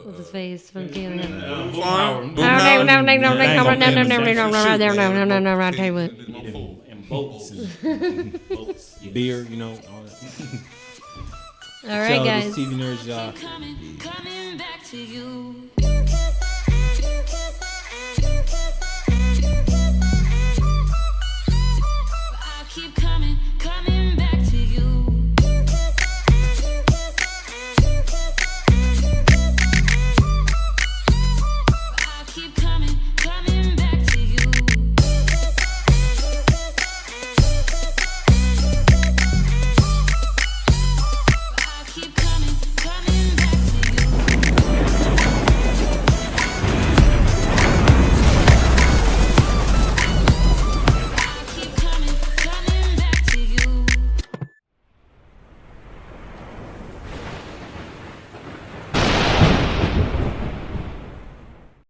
What's his face from King of the Hill? farm. No. I'll tell you what. And boats. Boats, beer. You know, all that. All right, So, guys. this TV Nerds, y'all. Coming back to you.